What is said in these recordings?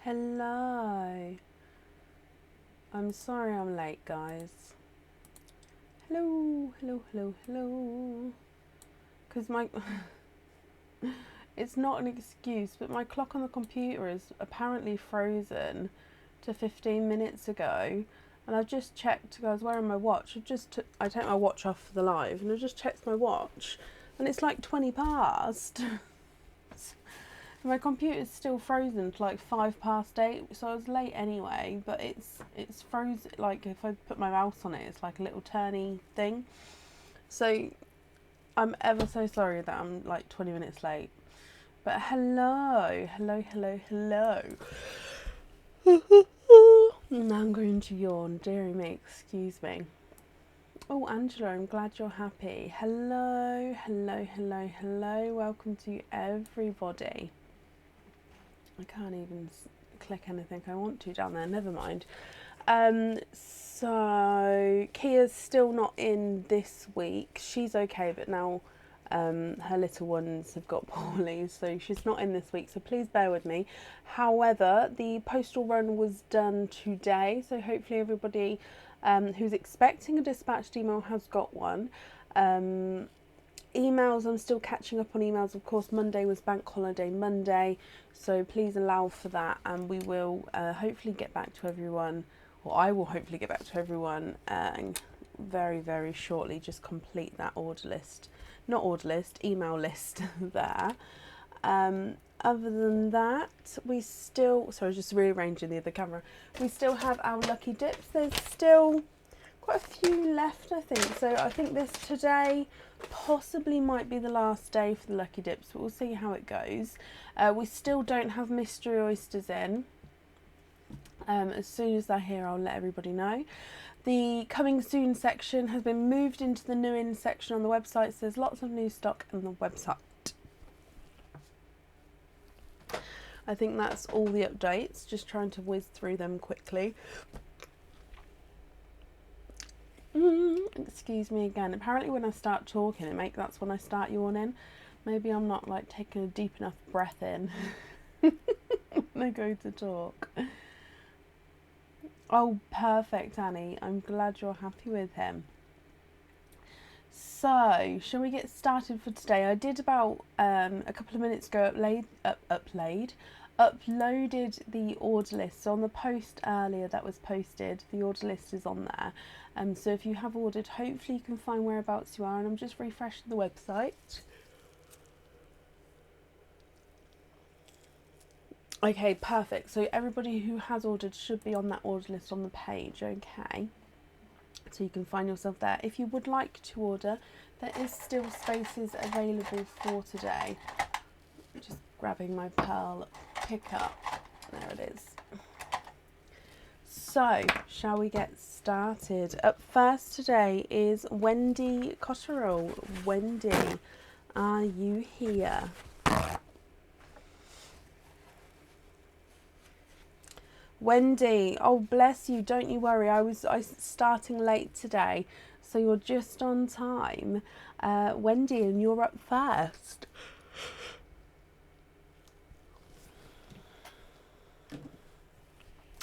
Hello. I'm sorry I'm late, guys. Hello, hello, hello, hello. Because my... it's not an excuse, but my clock on the computer is apparently frozen to 15 minutes ago. And I've just checked, I was wearing my watch. I take my watch off for the live, and I just checked my watch. And it's like 20 past. My computer's still frozen to like 8:05, so I was late anyway, but it's frozen. Like if I put my mouse on it, it's like a little turny thing. So I'm ever so sorry that I'm like 20 minutes late. But hello, hello, hello, hello. Now I'm going to yawn, dearie me, excuse me. Oh, Angela, I'm glad you're happy. Hello, hello, hello, hello. Welcome to everybody. I can't even click anything I want to down there, never mind. So Kia's still not in this week. She's okay, but now her little ones have got poorly, so she's not in this week, so please bear with me. However, the postal run was done today, so hopefully everybody who's expecting a dispatched email has got one. Emails, I'm still catching up on emails. Of course, Monday was Bank Holiday Monday, so please allow for that, and we will hopefully get back to everyone, or I will hopefully get back to everyone very, very shortly. Just complete that email list there. Other than that, we still, sorry, just rearranging the other camera. We still have our lucky dips. There's still quite a few left, I think. So I think this today possibly might be the last day for the lucky dips, but we'll see how it goes. We still don't have mystery oysters in. As soon as they're here, I'll let everybody know. The coming soon section has been moved into the new in section on the website, so there's lots of new stock on the website. I think that's all the updates, just trying to whiz through them quickly. Excuse me again. Apparently when I start talking, that's when I start yawning. Maybe I'm not like taking a deep enough breath in when I go to talk. Oh, perfect, Annie. I'm glad you're happy with him. So, shall we get started for today? I did about a couple of minutes ago uploaded the order list. So on the post earlier that was posted, the order list is on there. So if you have ordered, hopefully you can find whereabouts you are, and I'm just refreshing the website. Okay, perfect. So everybody who has ordered should be on that order list on the page, okay? So you can find yourself there. If you would like to order, there is still spaces available for today. Just grabbing my Pearl pickup. There it is. So, shall we get started? Up first today is Wendy Cotterill. Wendy, are you here? Wendy, oh bless you, don't you worry, I was starting late today, so you're just on time. Wendy, and you're up first.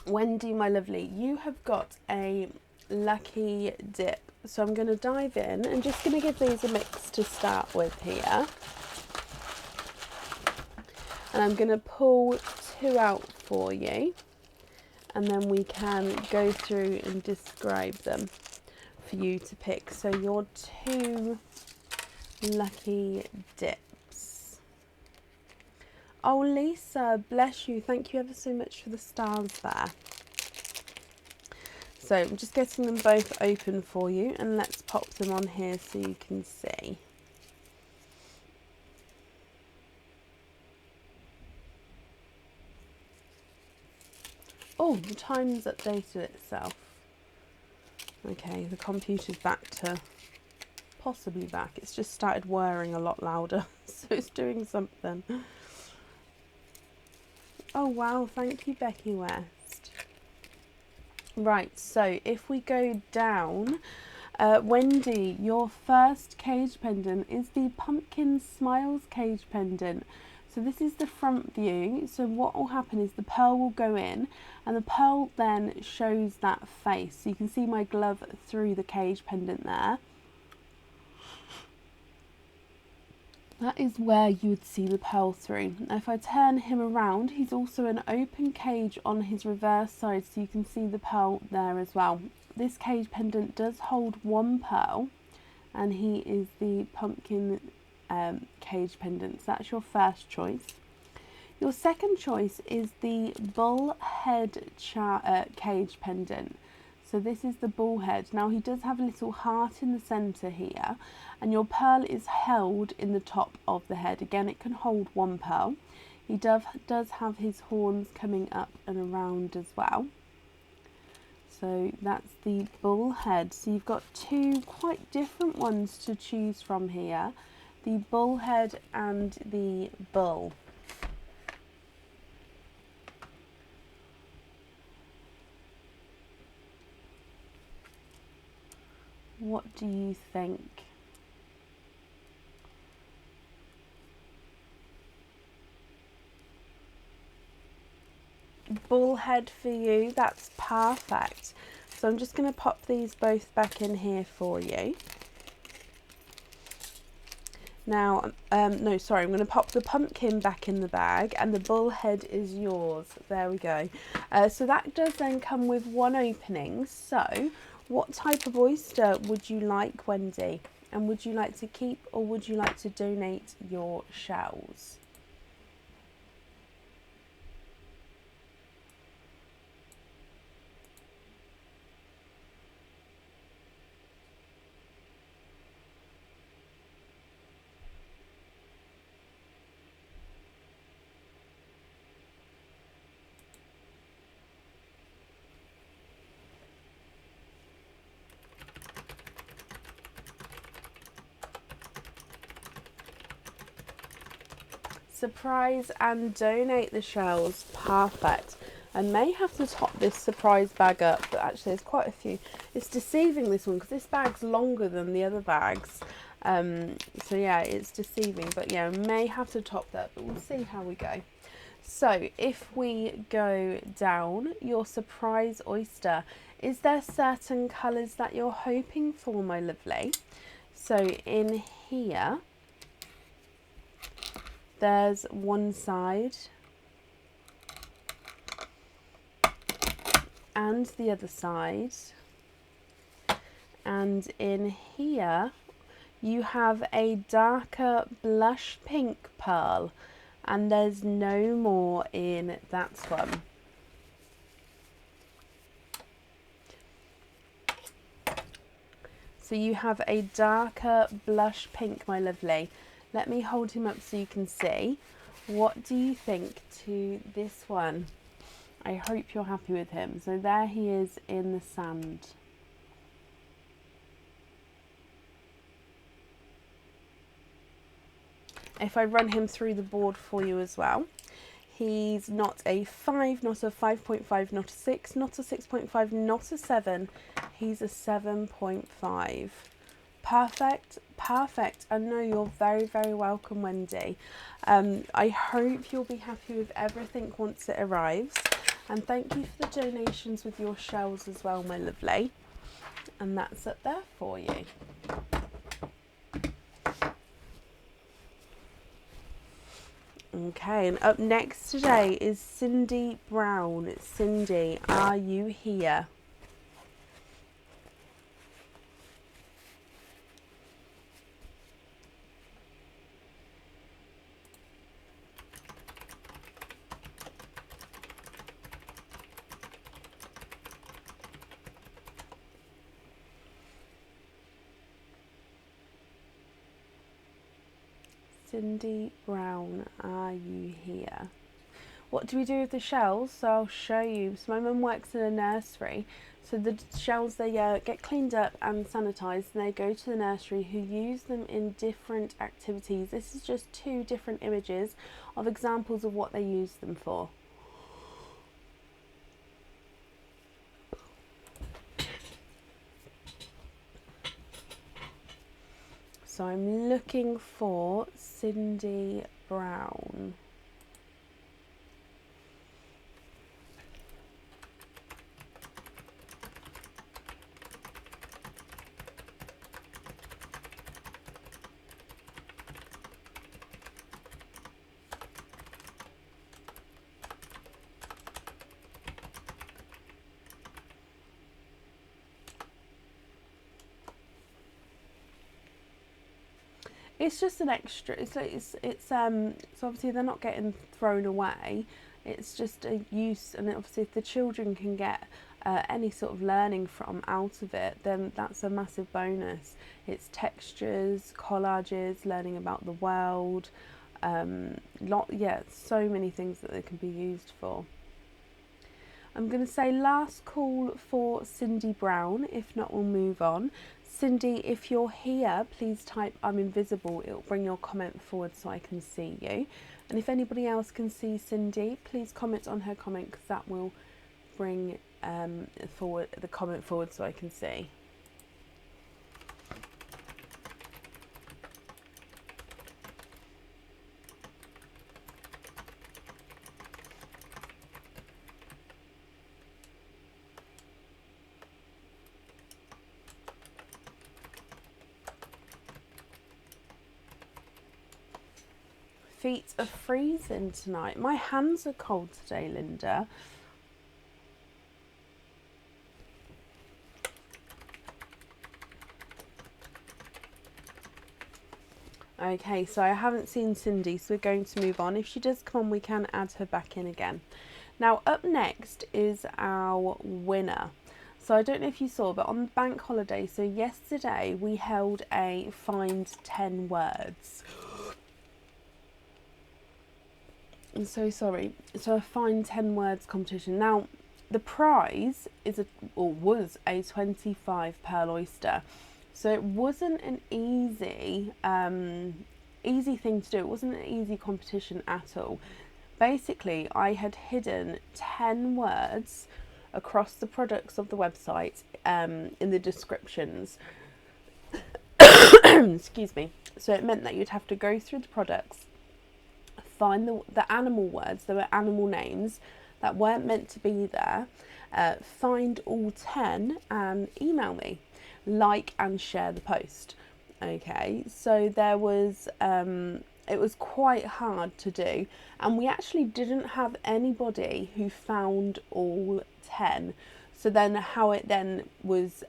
Wendy, my lovely, you have got a lucky dip, so I'm going to dive in and just going to give these a mix to start with here. And I'm going to pull 2 out for you, and then we can go through and describe them for you to pick. So your 2 lucky dips. Oh, Lisa, bless you. Thank you ever so much for the stars there. So I'm just getting them both open for you, and let's pop them on here so you can see. Oh, the time's updated itself. Okay, the computer's back to, possibly back. It's just started whirring a lot louder, so it's doing something. Oh wow, thank you, Becky West. Right, so if we go down, Wendy, your first cage pendant is the Pumpkin Smiles cage pendant. So this is the front view. So what will happen is the pearl will go in, and the pearl then shows that face. So you can see my glove through the cage pendant there. That is where you would see the pearl through. Now if I turn him around, he's also an open cage on his reverse side, so you can see the pearl there as well. This cage pendant does hold one pearl, and he is the pumpkin cage pendant. So that's your first choice. Your second choice is the bullhead cage pendant. So this is the bullhead. Now he does have a little heart in the centre here, and your pearl is held in the top of the head. Again, it can hold one pearl. He does have his horns coming up and around as well. So that's the bullhead. So you've got two quite different ones to choose from here. The bullhead and the bull. What do you think? Bullhead for you, that's perfect. So I'm just going to pop these both back in here for you. Now, no, sorry, I'm going to pop the pumpkin back in the bag, and the bullhead is yours. There we go. So that does then come with one opening. So what type of oyster would you like, Wendy? And would you like to keep, or would you like to donate your shells? Surprise and donate the shells. Perfect. I may have to top this surprise bag up, but actually there's quite a few. It's deceiving, this one, because this bag's longer than the other bags. So yeah, it's deceiving, but yeah, I may have to top that, but we'll see how we go. So if we go down, your surprise oyster, is there certain colours that you're hoping for, my lovely? So in here, there's one side and the other side, and in here you have a darker blush pink pearl, and there's no more in that one. So you have a darker blush pink, my lovely. Let me hold him up so you can see. What do you think to this one? I hope you're happy with him. So there he is in the sand. If I run him through the board for you as well, he's not a 5, not a 5.5, not a 6, not a 6.5, not a 7. He's a 7.5. Perfect, perfect. I know you're very, very welcome, Wendy. I hope you'll be happy with everything once it arrives. And thank you for the donations with your shells as well, my lovely. And that's up there for you. Okay, and up next today is Cindy Brown. Cindy, are you here? Cindy Brown, are you here? What do we do with the shells? So I'll show you. So my mum works in a nursery. So the shells, they get cleaned up and sanitised, and they go to the nursery, who use them in different activities. This is just 2 different images of examples of what they use them for. So I'm looking for Cindy brown. It's just an extra. So obviously they're not getting thrown away. It's just a use, and obviously if the children can get any sort of learning from out of it, then that's a massive bonus. It's textures, collages, learning about the world. So many things that they can be used for. I'm going to say last call for Cindy Brown. If not, we'll move on. Cindy, if you're here, please type I'm invisible. It'll bring your comment forward so I can see you. And if anybody else can see Cindy, please comment on her comment, because that will bring the comment forward so I can see. Feet are freezing tonight. My hands are cold today, Linda. Okay, so I haven't seen Cindy, so we're going to move on. If she does come on, we can add her back in again. Now, up next is our winner. So I don't know if you saw, but on the bank holiday, so yesterday we held a Find 10 Words. I'm so sorry. So a Find 10 Words competition. Now, the prize was a 25 Pearl Oyster. So it wasn't an easy thing to do. It wasn't an easy competition at all. Basically, I had hidden 10 words across the products of the website in the descriptions. Excuse me. So it meant that you'd have to go through the products, find the animal words, there were animal names that weren't meant to be there, find all 10 and email me, like and share the post. Okay, so there was it was quite hard to do, and we actually didn't have anybody who found all 10. So then how it then was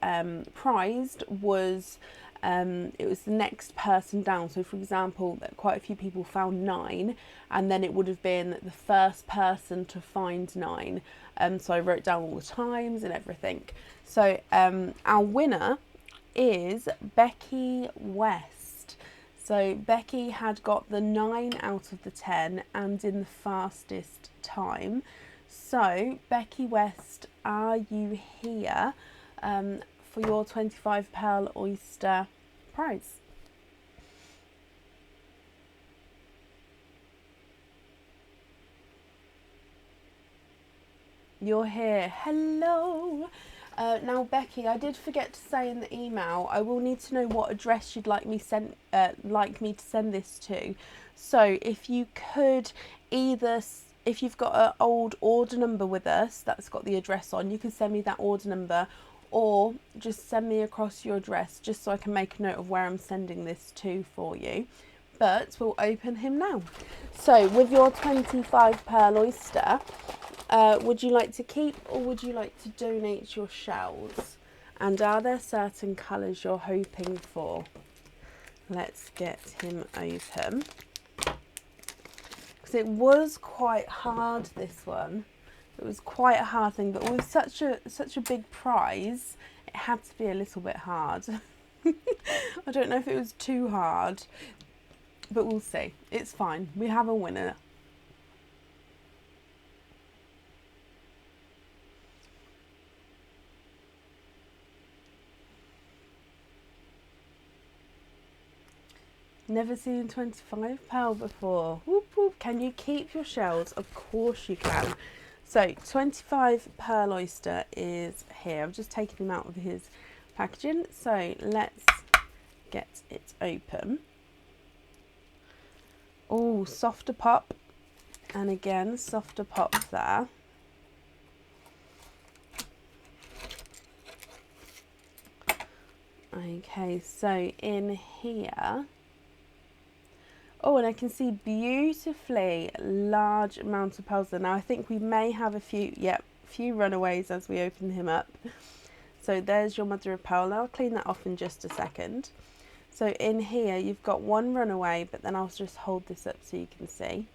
prized was it was the next person down. So for example, quite a few people found 9, and then it would have been the first person to find 9. So I wrote down all the times and everything. So our winner is Becky West. So Becky had got the 9 out of the 10 and in the fastest time. So Becky West, are you here for your 25 Pearl Oyster prize? You're here. Hello. Now, Becky, I did forget to say in the email, I will need to know what address you'd like me to send this to. So if you could either, if you've got an old order number with us that's got the address on, you can send me that order number, or just send me across your address just so I can make a note of where I'm sending this to for you. But we'll open him now. So with your 25 Pearl Oyster, would you like to keep or would you like to donate your shells? And are there certain colours you're hoping for? Let's get him open. Because it was quite hard, this one. It was quite a hard thing, but with such a big prize, it had to be a little bit hard. I don't know if it was too hard, but we'll see. It's fine. We have a winner. Never seen 25 Pearl before. Whoop, whoop. Can you keep your shells? Of course you can. So 25 Pearl Oyster is here. I've just taken him out of his packaging. So let's get it open. Oh, softer pop, and again softer pop there. Okay, so in here, oh, and I can see beautifully large amount of pearls there. Now I think we may have a few, yep, few runaways as we open him up. So there's your mother of pearl. I'll clean that off in just a second. So in here you've got one runaway, but then I'll just hold this up so you can see.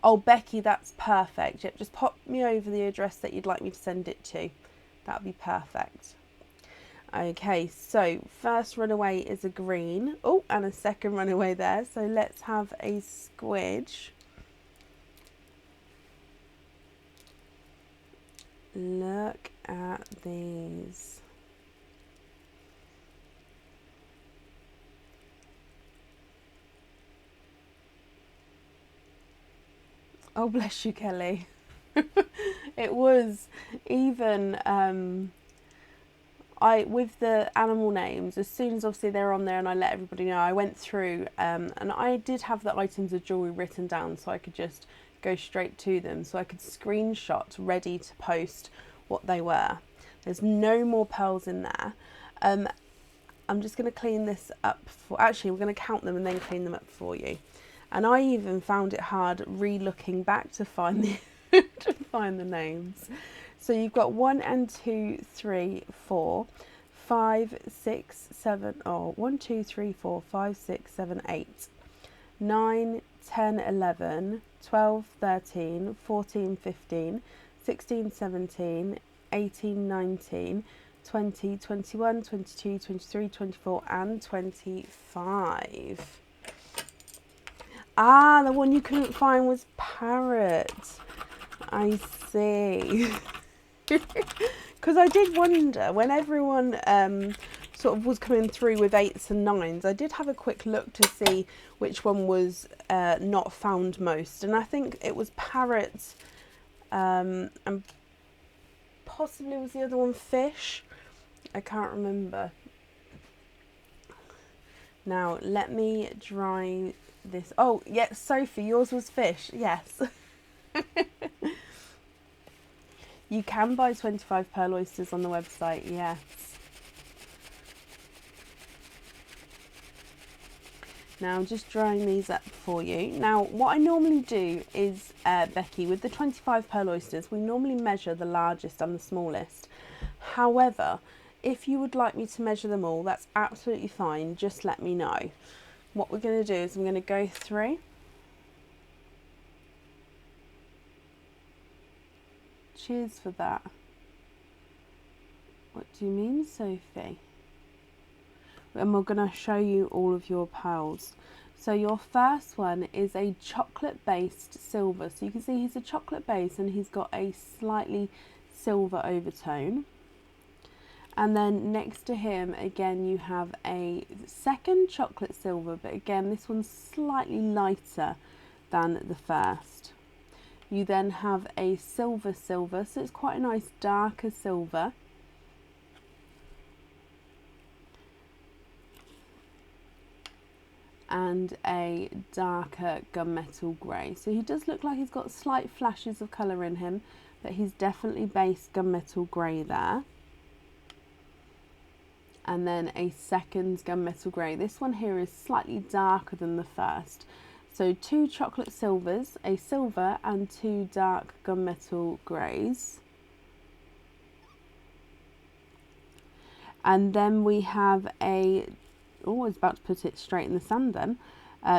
Oh, Becky, that's perfect. Yep, just pop me over the address that you'd like me to send it to. That would be perfect. Okay, so first runaway is a green. Oh, and a second runaway there. So let's have a squidge. Look at these. Oh, bless you, Kelly. It was even with the animal names, as soon as obviously they're on there and I let everybody know, I went through and I did have the items of jewellery written down so I could just go straight to them, so I could screenshot ready to post what they were. There's no more pearls in there. I'm just going to clean this up actually we're going to count them and then clean them up for you. And I even found it hard re-looking back to find the to find the names. So you've got 1 and 2, 3, 4, 5, 6, 7, oh, 1, 2, 3, 4, 5, 6, 7, 8, 9, 10, 11, 12, 13, 14, 15, 16, 17, 18, 19, 20, 21, 22, 23, 24 and 25. Ah, the one you couldn't find was parrot. I see. Because I did wonder when everyone sort of was coming through with 8s and 9s, I did have a quick look to see which one was not found most, and I think it was parrot, and possibly was the other one fish. I can't remember. Now let me dry this. Oh yes, Sophie, yours was fish. Yes. You can buy 25 pearl oysters on the website, yes. Now I'm just drying these up for you. Now what I normally do is, Becky, with the 25 pearl oysters, we normally measure the largest and the smallest. However, if you would like me to measure them all, that's absolutely fine, just let me know. What we're going to do is I'm going to go through. Cheers for that. What do you mean, Sophie? And we're going to show you all of your pearls. So your first one is a chocolate based silver. So you can see he's a chocolate base and he's got a slightly silver overtone. And then next to him, again, you have a second chocolate silver, but again, this one's slightly lighter than the first. You then have a silver, so it's quite a nice darker silver. And a darker gunmetal grey. So he does look like he's got slight flashes of colour in him, but he's definitely base gunmetal grey there. And then a second gunmetal grey. This one here is slightly darker than the first. So 2 chocolate silvers, a silver and 2 dark gunmetal greys. And then we have a, oh, I was about to put it straight in the sand then.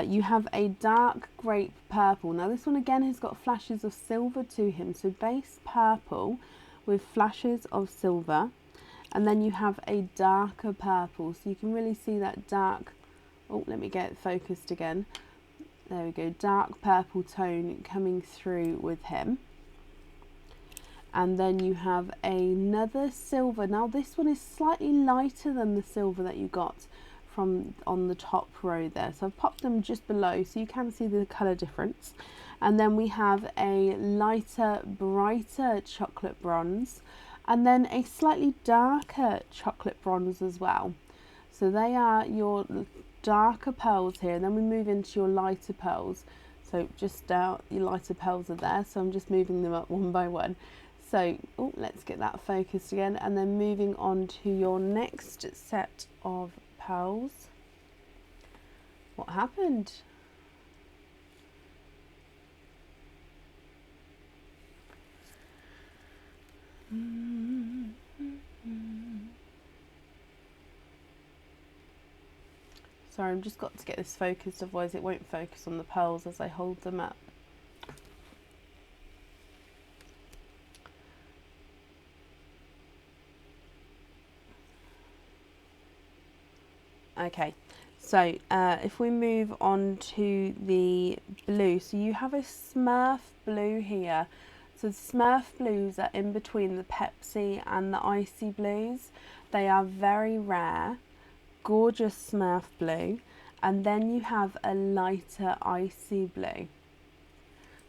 You have a dark grape purple. Now this one again has got flashes of silver to him. So base purple with flashes of silver. And then you have a darker purple. So you can really see that dark, oh, let me get it focused again. There we go, dark purple tone coming through with him. And then you have another silver. Now this one is slightly lighter than the silver that you got from on the top row there. So I've popped them just below so you can see the colour difference. And then we have a lighter, brighter chocolate bronze. And then a slightly darker chocolate bronze as well. So they are your darker pearls here, and then we move into your lighter pearls. So just your lighter pearls are there, so I'm just moving them up one by one. So let's get that focused again, and then moving on to your next set of pearls. What happened? Sorry, I've just got to get this focused, otherwise it won't focus on the pearls as I hold them up. Okay, so if we move on to the blue, so you have a Smurf Blue here. So the Smurf Blues are in between the Pepsi and the Icy Blues. They are very rare, gorgeous Smurf Blue, and then you have a lighter Icy Blue.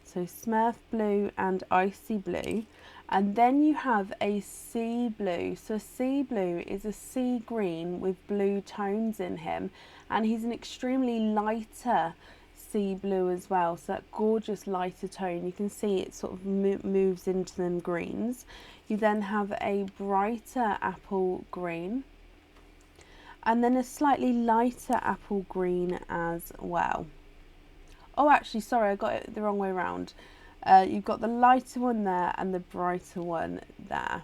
So Smurf Blue and Icy Blue. And then you have a sea blue. So sea blue is a sea green with blue tones in him, and he's an extremely lighter sea blue as well. So that gorgeous lighter tone, you can see it sort of moves into them greens. You then have a brighter apple green, and then a slightly lighter apple green as well. Oh, actually, sorry, I got it the wrong way around. You've got the lighter one there and the brighter one there.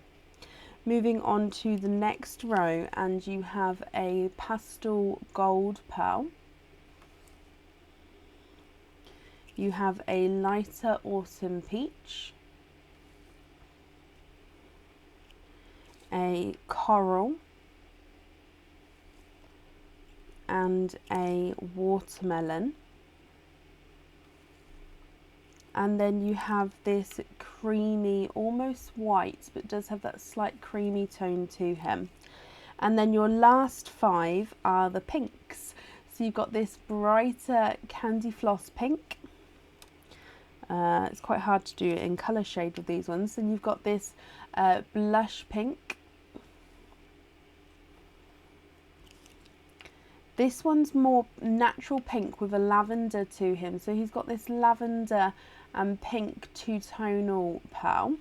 Moving on to the next row, and you have a pastel gold pearl. You have a lighter autumn peach, a coral, and a watermelon. And then you have this creamy, almost white, but does have that slight creamy tone to him. And then your last 5 are the pinks. So you've got this brighter candy floss pink. It's quite hard to do it in colour shade with these ones. And you've got this blush pink. This one's more natural pink with a lavender to him. So he's got this lavender and pink two-tonal pearl.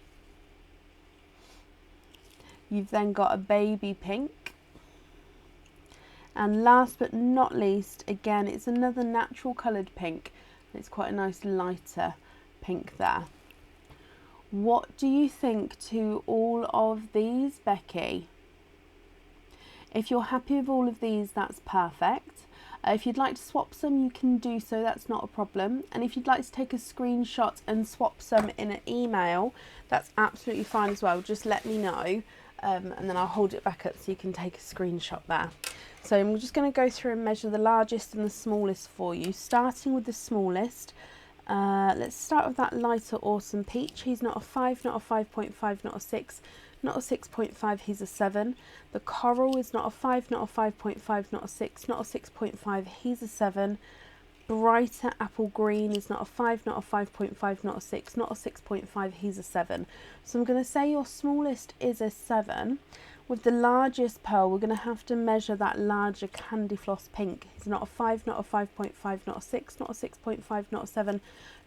You've then got a baby pink. And last but not least, again, it's another natural coloured pink. It's quite a nice lighter pink there. What do you think to all of these, Becky? If you're happy with all of these, that's perfect. If you'd like to swap some, you can do so, that's not a problem. And if you'd like to take a screenshot and swap some in an email, that's absolutely fine as well. Just let me know, and then I'll hold it back up so you can take a screenshot there. So I'm just going to go through and measure the largest and the smallest for you, starting with the smallest. Let's start with that lighter awesome peach. He's not a 5, not a 5.5, not a 6. Not a 6.5, he's a 7. The coral is not a 5, not a 5.5, not a 6, not a 6.5, he's a 7. Brighter apple green is not a 5, not a 5.5, not a 6, not a 6.5, he's a 7. So I'm going to say your smallest is a 7. With the largest pearl, we're going to have to measure that larger candy floss pink. He's not a 5, not a 5.5, not a 6, not a 6.5, not a 7,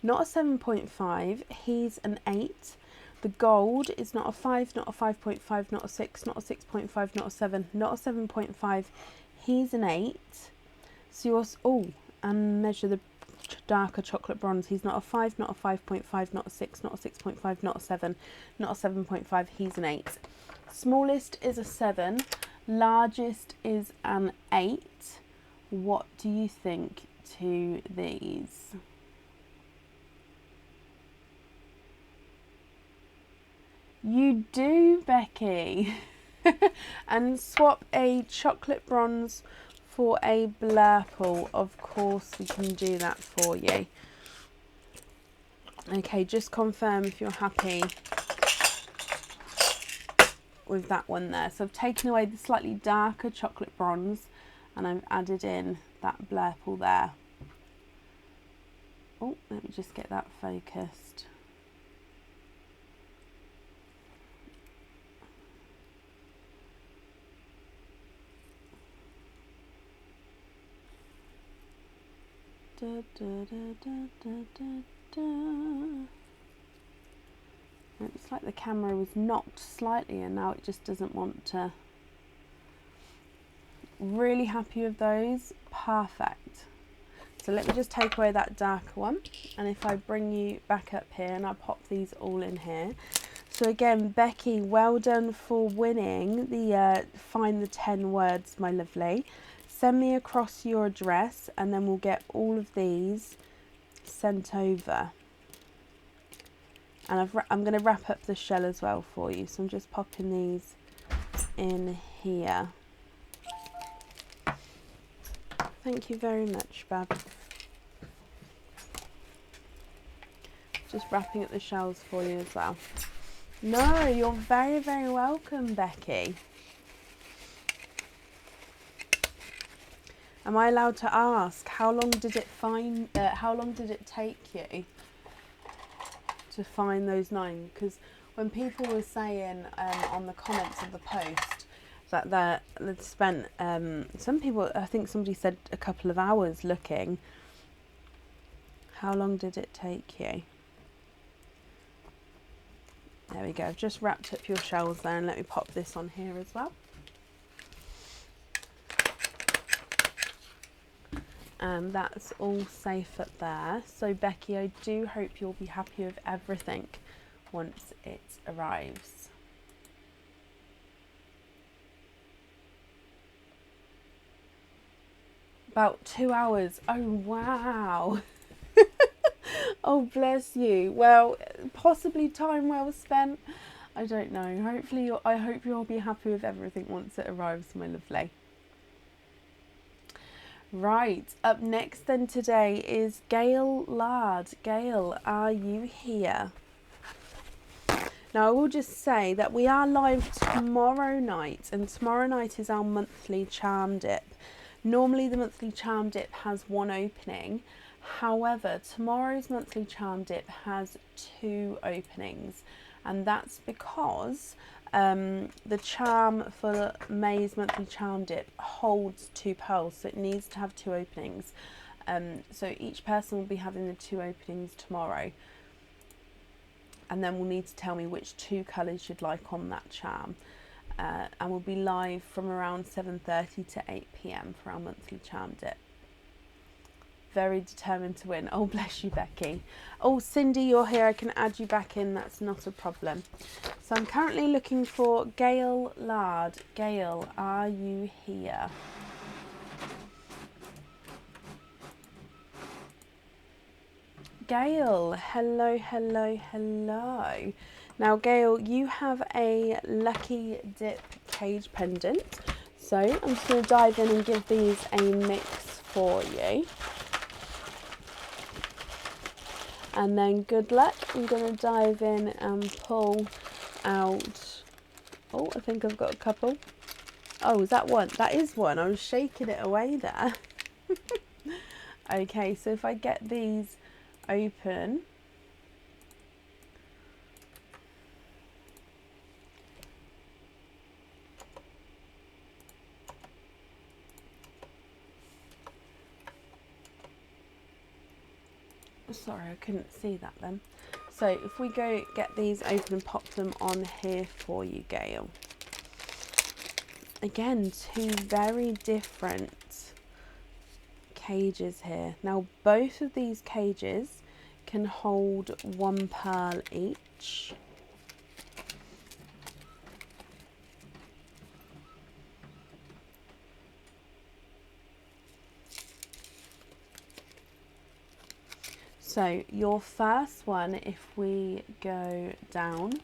not a 7.5, he's an 8. The gold is not a 5, not a 5.5, not a 6, not a 6.5, not a 7, not a 7.5. He's an 8. So yours, and measure the darker chocolate bronze. He's not a 5, not a 5.5, not a 6, not a 6.5, not a 7, not a 7.5. He's an 8. Smallest is a 7. Largest is an 8. What do you think to these? You do, Becky. And swap a chocolate bronze for a blurple. Of course we can do that for you. Okay, just confirm if you're happy with that one there. So I've taken away the slightly darker chocolate bronze and I've added in that blurple there. Oh, let me just get that focused. Looks like the camera was knocked slightly and now it just doesn't want to. Really happy with those. Perfect. So let me just take away that darker one, and if I bring you back up here and I pop these all in here. So again, Becky, well done for winning the Find the 10 Words, my lovely. Send me across your address and then we'll get all of these sent over. And I'm going to wrap up the shell as well for you. So I'm just popping these in here. Thank you very much, Bab. Just wrapping up the shells for you as well. No, you're very, very welcome, Becky. Am I allowed to ask how long did it take you to find those 9? Because when people were saying on the comments of the post that they'd spent, some people, I think somebody said a couple of hours looking. How long did it take you? There we go. I've just wrapped up your shells there, and let me pop this on here as well. And that's all safe up there. So Becky, I do hope you'll be happy with everything once it arrives. About 2 hours. Oh wow. Oh bless you. Well, possibly time well spent. I don't know. Hopefully, I hope you'll be happy with everything once it arrives, my lovely. Right, up next then today is Gail Lard. Gail, are you here? Now I will just say that we are live tomorrow night, and tomorrow night is our monthly charm dip. Normally the monthly charm dip has one opening. However, tomorrow's monthly charm dip has 2 openings, and that's because the charm for May's monthly charm dip holds 2 pearls, so it needs to have 2 openings. So each person will be having the 2 openings tomorrow, and then we'll need to tell me which 2 colours you'd like on that charm. And we'll be live from around 7:30 to 8 PM for our monthly charm dip. Very determined to win. Oh, bless you, Becky. Oh, Cindy, you're here. I can add you back in. That's not a problem. So I'm currently looking for Gail Lard. Gail, are you here? Gail, hello, hello, hello. Now, Gail, you have a Lucky Dip cage pendant. So I'm just going to dive in and give these a mix for you. And then good luck. I'm going to dive in and pull out. Oh, I think I've got a couple. Oh, is that one? That is one. I was shaking it away there. Okay, so if I get these open. Sorry, I couldn't see that then. So if we go get these open and pop them on here for you, Gail. Again, 2 very different cages here. Now both of these cages can hold 1 pearl each. So your first one, if we go down,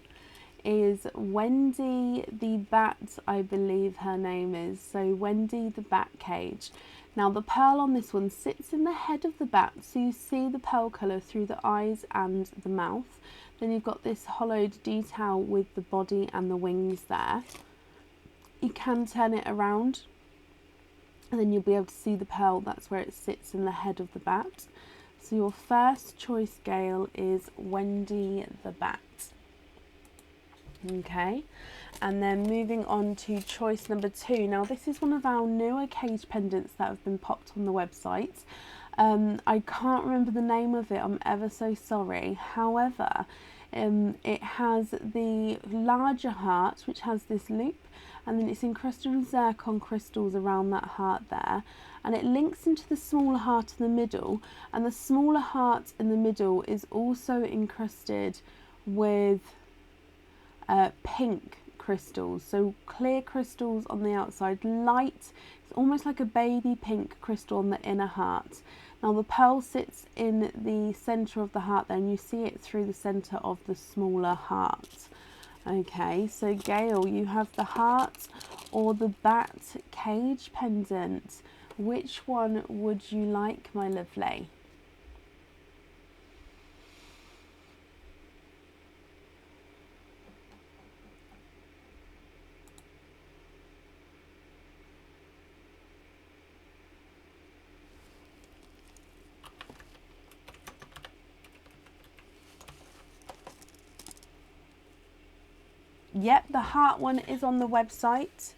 is Wendy the Bat, I believe her name is. So Wendy the Bat cage. Now the pearl on this one sits in the head of the bat, so you see the pearl colour through the eyes and the mouth. Then you've got this hollowed detail with the body and the wings there. You can turn it around and then you'll be able to see the pearl. That's where it sits in the head of the bat. So your first choice, Gail, is Wendy the Bat. Okay, and then moving on to choice number 2. Now this is one of our newer cage pendants that have been popped on the website. I can't remember the name of it, I'm ever so sorry. However, it has the larger heart, which has this loop, and then it's encrusted with zircon crystals around that heart there, and it links into the smaller heart in the middle, and the smaller heart in the middle is also encrusted with pink crystals, so clear crystals on the outside, light, it's almost like a baby pink crystal on the inner heart. Now the pearl sits in the centre of the heart there, and you see it through the centre of the smaller heart. Okay, so Gail, you have the heart or the bat cage pendant. Which one would you like, my lovely? Yep, the heart one is on the website.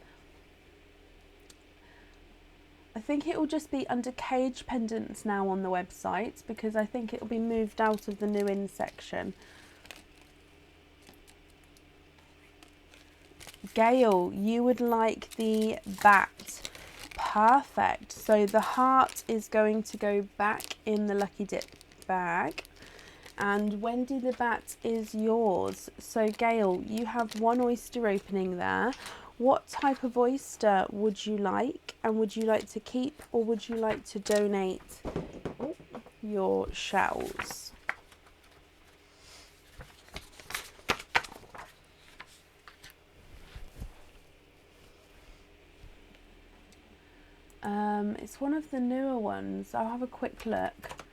I think it will just be under cage pendants now on the website, because I think it will be moved out of the new in section. Gail, you would like the bat. Perfect. So the heart is going to go back in the Lucky Dip bag. And Wendy the Bat is yours. So Gail, you have one oyster opening there. What type of oyster would you like? And would you like to keep, or would you like to donate your shells? It's one of the newer ones. I'll have a quick look,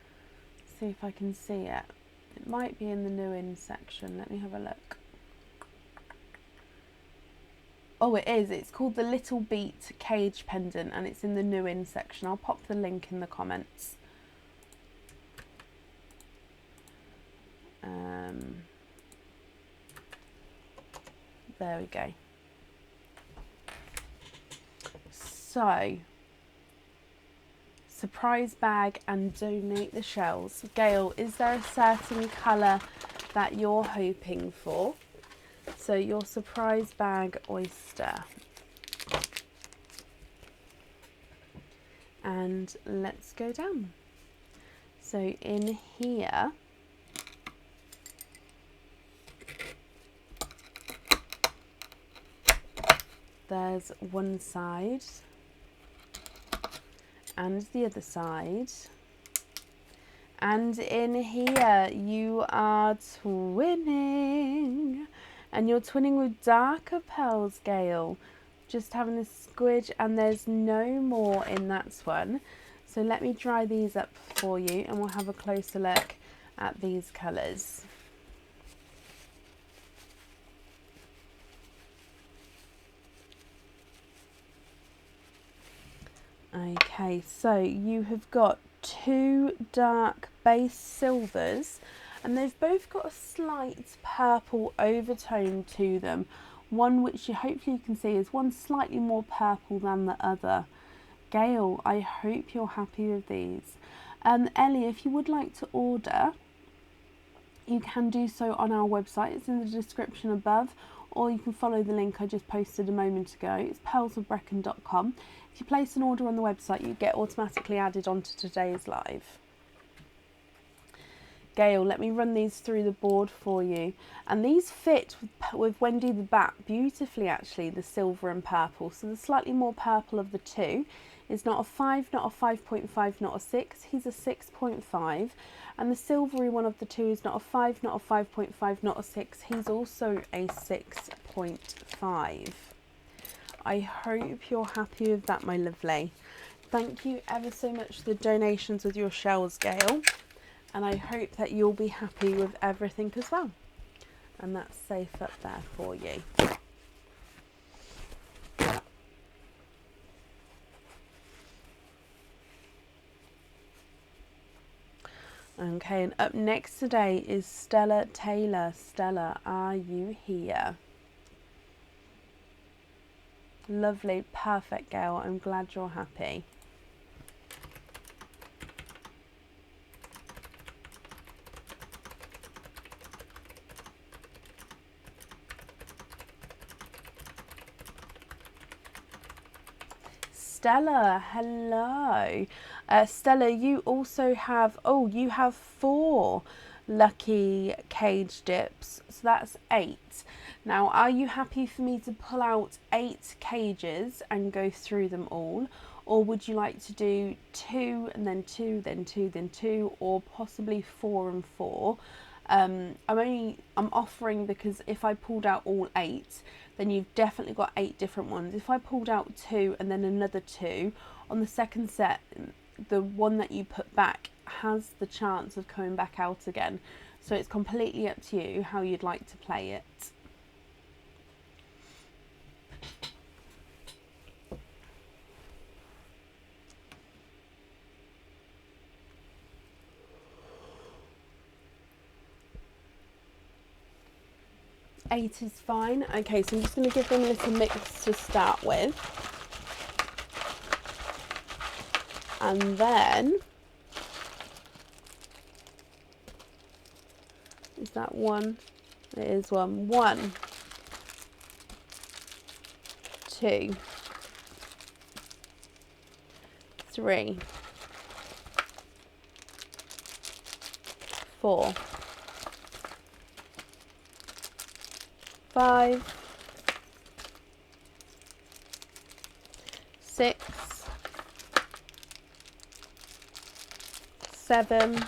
see if I can see it. It might be in the new in section. Let me have a look. Oh, it is. It's called the Little Beat Cage Pendant, and it's in the new in section. I'll pop the link in the comments. There we go. So, surprise bag and donate the shells. Gail, is there a certain colour that you're hoping for? So your surprise bag oyster. And let's go down. So in here, there's one side and the other side, and in here you are twinning, and you're twinning with darker pearls, Gail. Just having a squidge, and there's no more in that one. So let me dry these up for you and we'll have a closer look at these colours. Okay, so you have got two dark base silvers, and they've both got a slight purple overtone to them. One which hopefully you can see is one slightly more purple than the other. Gail, I hope you're happy with these. Ellie, if you would like to order, you can do so on our website. It's in the description above, or you can follow the link I just posted a moment ago. It's pearlsofbrecon.com. If you place an order on the website, you get automatically added onto today's live. Gail, let me run these through the board for you. And these fit with Wendy the Bat beautifully, actually, the silver and purple. So the slightly more purple of the two is not a 5, not a 5.5, not a 6. He's a 6.5. And the silvery one of the two is not a 5, not a 5.5, not a 6. He's also a 6.5. I hope you're happy with that, my lovely. Thank you ever so much for the donations with your shells, Gail. And I hope that you'll be happy with everything as well. And that's safe up there for you. Okay, and up next today is Stella Taylor. Stella, are you here? Lovely, perfect, Gail. I'm glad you're happy. Stella, hello. Stella, you also have, oh, you have 4 lucky cage dips, so that's 8. Now, are you happy for me to pull out 8 cages and go through them all? Or would you like to do 2 and then 2, then 2, then 2, or possibly 4 and 4? I'm offering because if I pulled out all 8, then you've definitely got 8 different ones. If I pulled out 2 and then another 2, on the second set, the one that you put back has the chance of coming back out again. So it's completely up to you how you'd like to play it. Eight is fine. Okay, so I'm just going to give them a little mix to start with. And then, is that 1? It is 1. 1, 2, 3, 4, 5, 6, 7,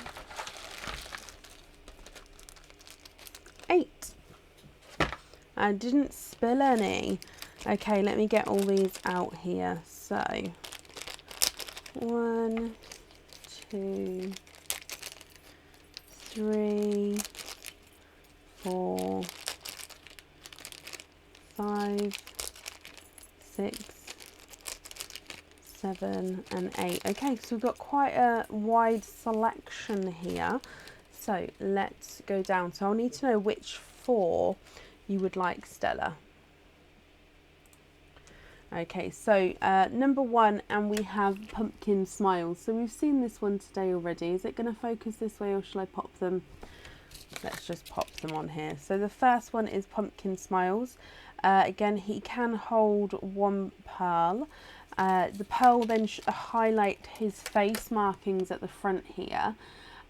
8. I didn't spill any. Okay, let me get all these out here. So 1, 2, 3, 4, 5, 6, 7 and 8. Okay, so we've got quite a wide selection here. So let's go down. So I'll need to know which 4 you would like, Stella. Okay, so number 1, and we have Pumpkin Smiles. So we've seen this one today already. Is it going to focus this way, or shall I pop them? Let's just pop them on here. So the first one is Pumpkin Smiles. Again, he can hold 1 pearl. The pearl will then highlight his face markings at the front here,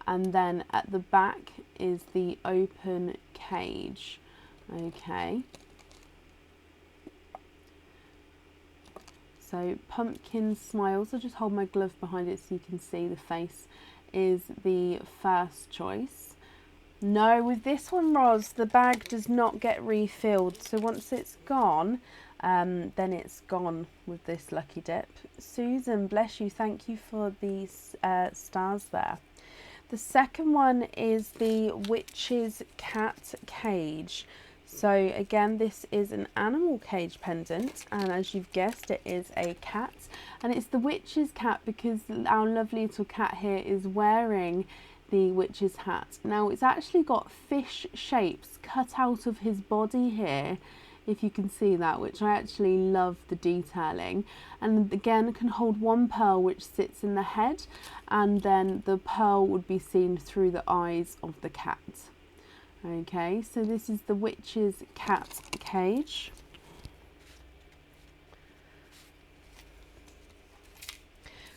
and then at the back is the open cage. Okay. So Pumpkin Smiles, I'll just hold my glove behind it so you can see the face, is the first choice. No, with this one, Roz, the bag does not get refilled. So once it's gone, then it's gone with this lucky dip. Susan, bless you. Thank you for these stars there. The second one is the Witch's Cat Cage. So again, this is an animal cage pendant, and as you've guessed, it is a cat, and it's the witch's cat because our lovely little cat here is wearing the witch's hat. Now it's actually got fish shapes cut out of his body here, if you can see that, which I actually love the detailing. And again, it can hold 1 pearl which sits in the head, and then the pearl would be seen through the eyes of the cat. Okay, so this is the Witch's Cat Cage.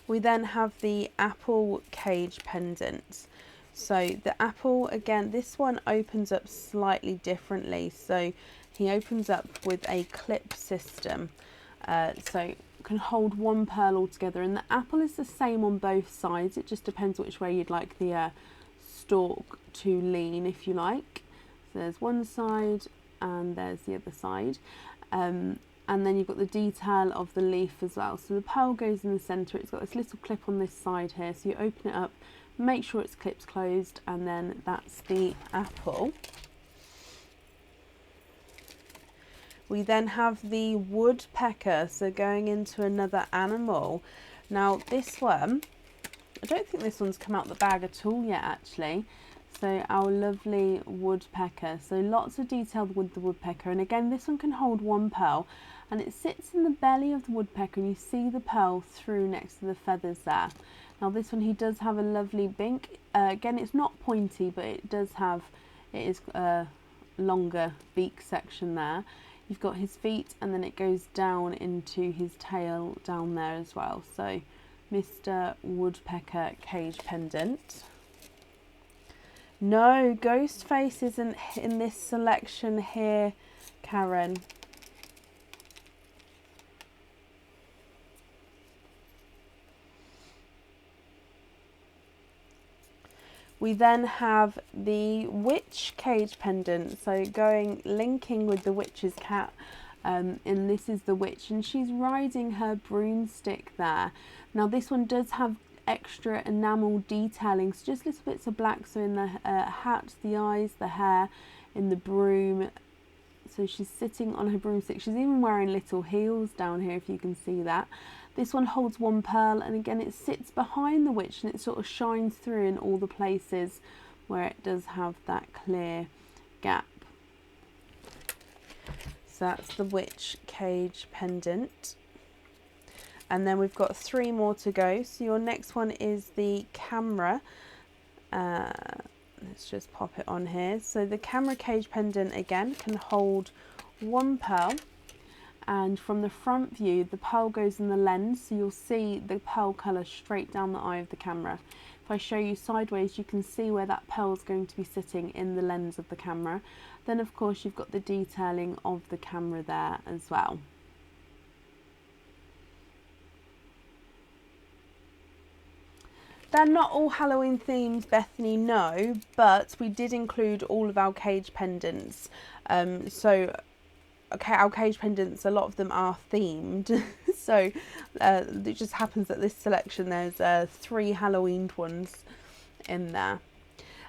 We then have the Apple Cage Pendant. So the apple, again, this one opens up slightly differently. So he opens up with a clip system. So can hold 1 pearl altogether. And the apple is the same on both sides. It just depends which way you'd like the stalk to lean, if you like. So there's one side and there's the other side. And then you've got the detail of the leaf as well. So the pearl goes in the centre. It's got this little clip on this side here. So you open it up, make sure it's clipped closed, and then that's the apple. We then have the woodpecker, so going into another animal. Now this one, I don't think this one's come out the bag at all yet actually. So our lovely woodpecker. So lots of detail with the woodpecker, and again this one can hold 1 pearl, and it sits in the belly of the woodpecker, and you see the pearl through next to the feathers there. Now this one, he does have a lovely beak. Again, it's not pointy, but it is a longer beak section there. You've got his feet, and then it goes down into his tail down there as well. So Mr. Woodpecker cage pendant. No, Ghostface isn't in this selection here, Karen. We then have the witch cage pendant, so linking with the witch's cap, and this is the witch, and she's riding her broomstick there. Now this one does have extra enamel detailing, so just little bits of black, so in the hat, the eyes, the hair, in the broom. So she's sitting on her broomstick. She's even wearing little heels down here, if you can see that. This one holds one pearl, and again it sits behind the witch, and it sort of shines through in all the places where it does have that clear gap. So that's the witch cage pendant. And then we've got 3 more to go. So your next one is the camera. Let's just pop it on here. So the camera cage pendant again can hold 1 pearl. And from the front view, the pearl goes in the lens, so you'll see the pearl colour straight down the eye of the camera. If I show you sideways, you can see where that pearl is going to be sitting in the lens of the camera. Then of course you've got the detailing of the camera there as well. They're not all Halloween themed, Bethany, no, but we did include all of our cage pendants. Okay, our cage pendants, a lot of them are themed, so it just happens that this selection there's 3 Halloween ones in there.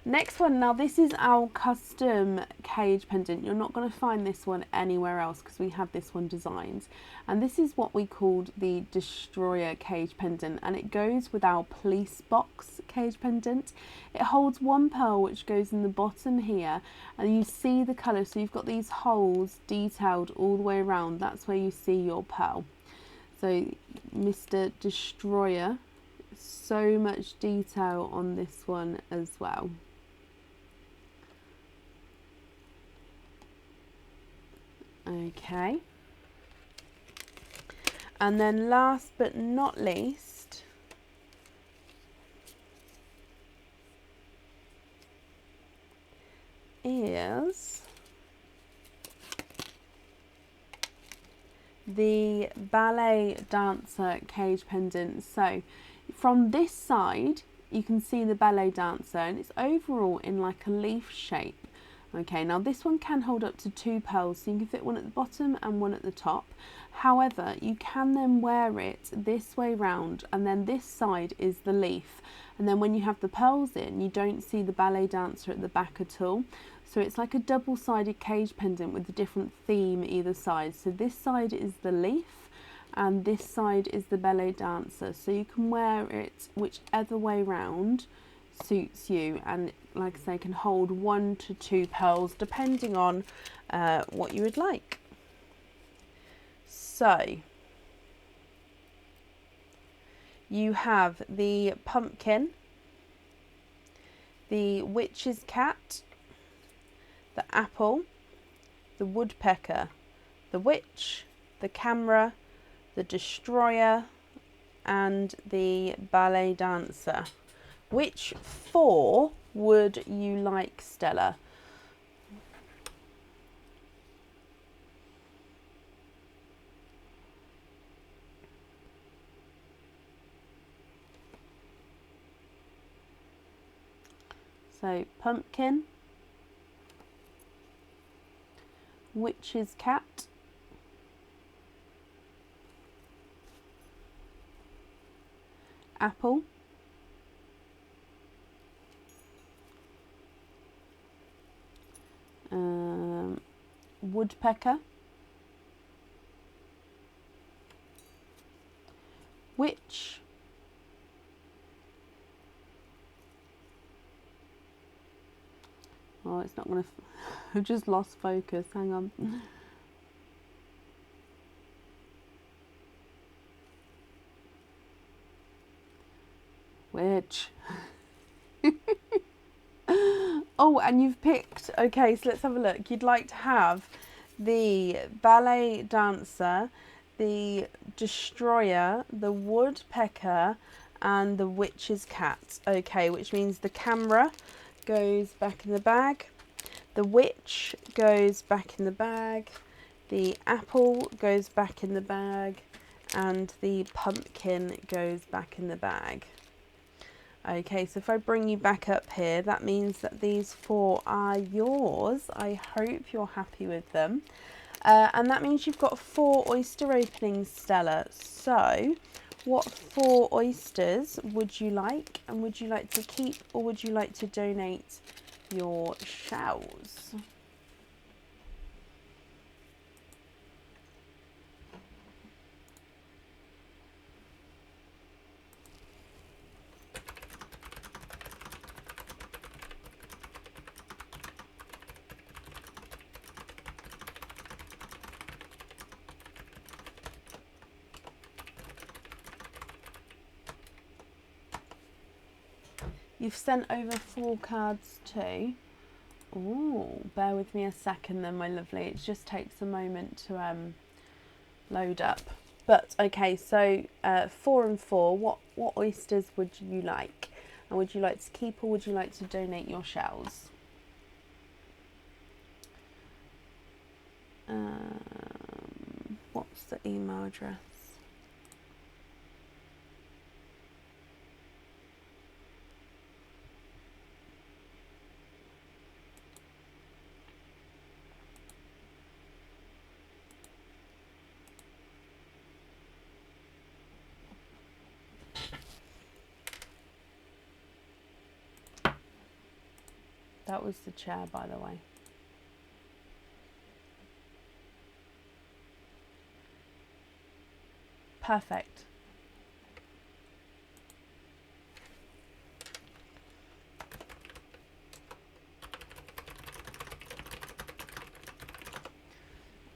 Next one, now this is our custom cage pendant. You're not going to find this one anywhere else because we have this one designed, and this is what we called the Destroyer cage pendant, and it goes with our police box cage pendant. It holds 1 pearl which goes in the bottom here, and you see the colour, so you've got these holes detailed all the way around. That's where you see your pearl. So Mr. Destroyer, so much detail on this one as well. Okay, and then last but not least, is the ballet dancer cage pendant. So from this side you can see the ballet dancer, and it's overall in like a leaf shape. Okay, now this one can hold up to 2 pearls, so you can fit one at the bottom and one at the top. However, you can then wear it this way round, and then this side is the leaf, and then when you have the pearls in, you don't see the ballet dancer at the back at all. So it's like a double-sided cage pendant with a different theme either side. So this side is the leaf and this side is the ballet dancer, so you can wear it whichever way round suits you, and like I say, can hold 1 to 2 pearls depending on what you would like. So you have the pumpkin, the witch's cat, the apple, the woodpecker, the witch, the camera, the destroyer, and the ballet dancer. Which 4 would you like, Stella? So pumpkin, witch's cat, apple, woodpecker, witch, oh, it's not going to, I've just lost focus, hang on. Witch. Oh, and you've picked, okay, so let's have a look. You'd like to have the ballet dancer, the destroyer, the woodpecker, and the witch's cat. Okay, which means the camera goes back in the bag, the witch goes back in the bag, the apple goes back in the bag, and the pumpkin goes back in the bag. Okay, so if I bring you back up here, that means that these 4 are yours. I hope you're happy with them. And that means you've got 4 oyster openings, Stella. So what 4 oysters would you like? And would you like to keep, or would you like to donate your shells? You've sent over 4 cards too. Oh, bear with me a second then, my lovely. It just takes a moment to load up. But okay, so 4 and 4, what oysters would you like? And would you like to keep, or would you like to donate your shells? What's the email address? That was the chair, by the way. Perfect.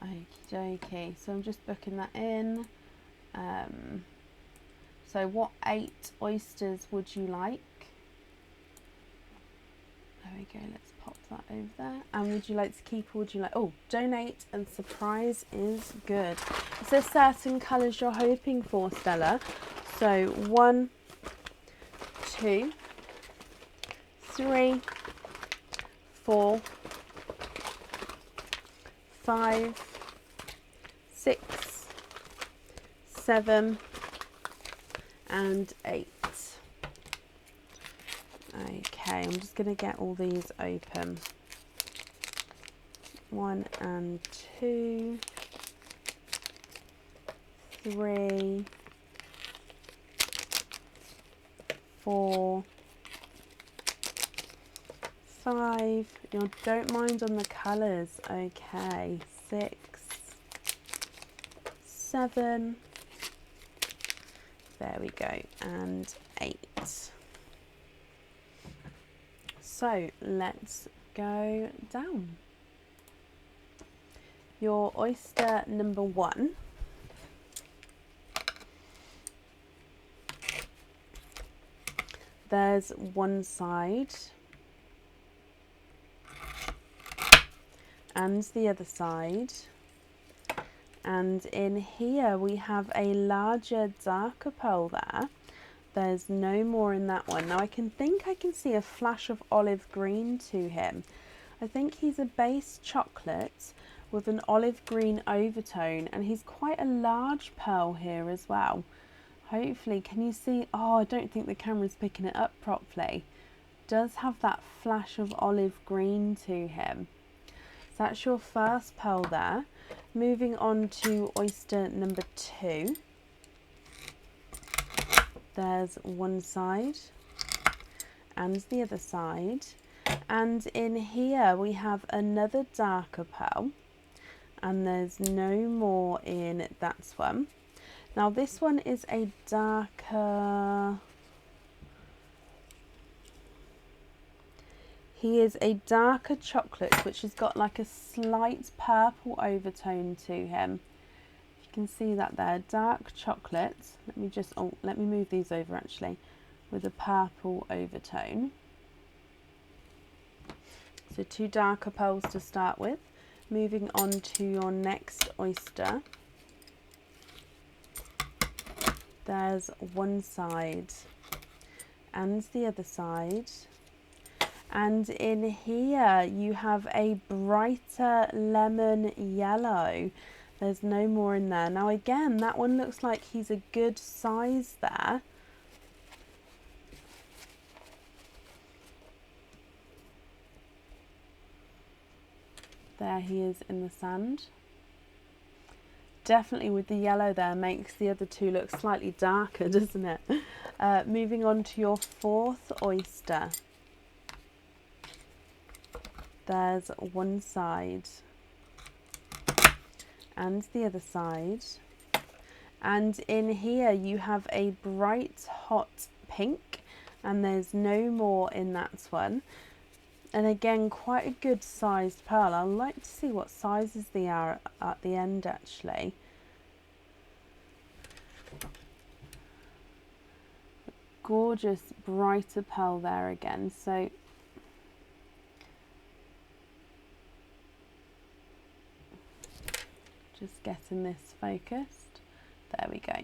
Okie dokie. So I'm just booking that in. So what 8 oysters would you like? There we go, let's pop that over there. And would you like to keep, or would you like, oh, donate and surprise is good. Is there certain colours you're hoping for, Stella? So 1, 2, 3, 4, 5, 6, 7, and 8. Okay, I'm just going to get all these open. 1 and 2, 3, 4, 5. You don't mind on the colours. Okay, 6, 7. There we go, and 8. So let's go down. Your oyster number 1. There's one side and the other side. And in here we have a larger, darker pearl there. There's no more in that one. Now I can see a flash of olive green to him. I think he's a base chocolate with an olive green overtone, and he's quite a large pearl here as well. Hopefully, can you see? Oh, I don't think the camera's picking it up properly. Does have that flash of olive green to him. So that's your first pearl there. Moving on to oyster number 2. There's one side and the other side, and in here we have another darker pearl, and there's no more in that one. Now this one is a darker, he is a darker chocolate which has got like a slight purple overtone to him. Can see that there, dark chocolate. Let me move these over actually, with a purple overtone. So 2 darker pearls to start with. Moving on to your next oyster. There's one side and the other side. And in here you have a brighter lemon yellow. There's no more in there. Now again, that one looks like he's a good size there. There he is in the sand. Definitely with the yellow there makes the other two look slightly darker, doesn't it? Moving on to your fourth oyster. There's one side and the other side. And in here you have a bright hot pink, and there's no more in that one. And again, quite a good sized pearl. I'd like to see what sizes they are at the end actually. Gorgeous brighter pearl there again. So just getting this focused. There we go.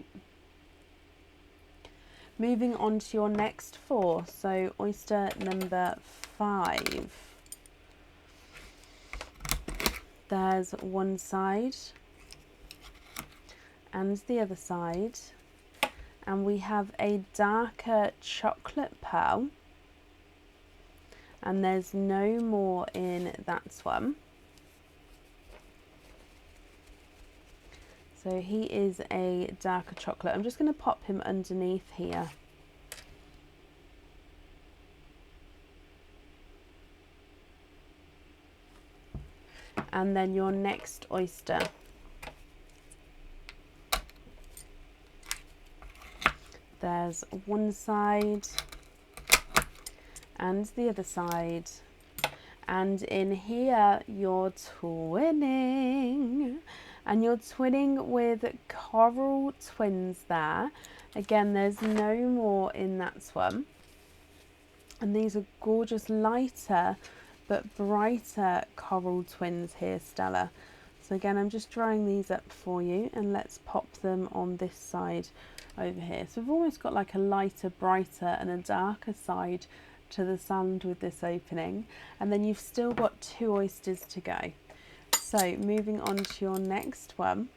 Moving on to your next four, so oyster number 5. There's one side and the other side, and we have a darker chocolate pearl, and there's no more in that one. So he is a darker chocolate. I'm just going to pop him underneath here. And then your next oyster. There's one side and the other side. And in here you're twinning. And you're twinning with coral twins there. Again, there's no more in that one. And these are gorgeous lighter but brighter coral twins here, Stella. So again, I'm just drying these up for you, and let's pop them on this side over here. So we've almost got like a lighter, brighter and a darker side to the sand with this opening. And then you've still got 2 oysters to go. So moving on to your next one,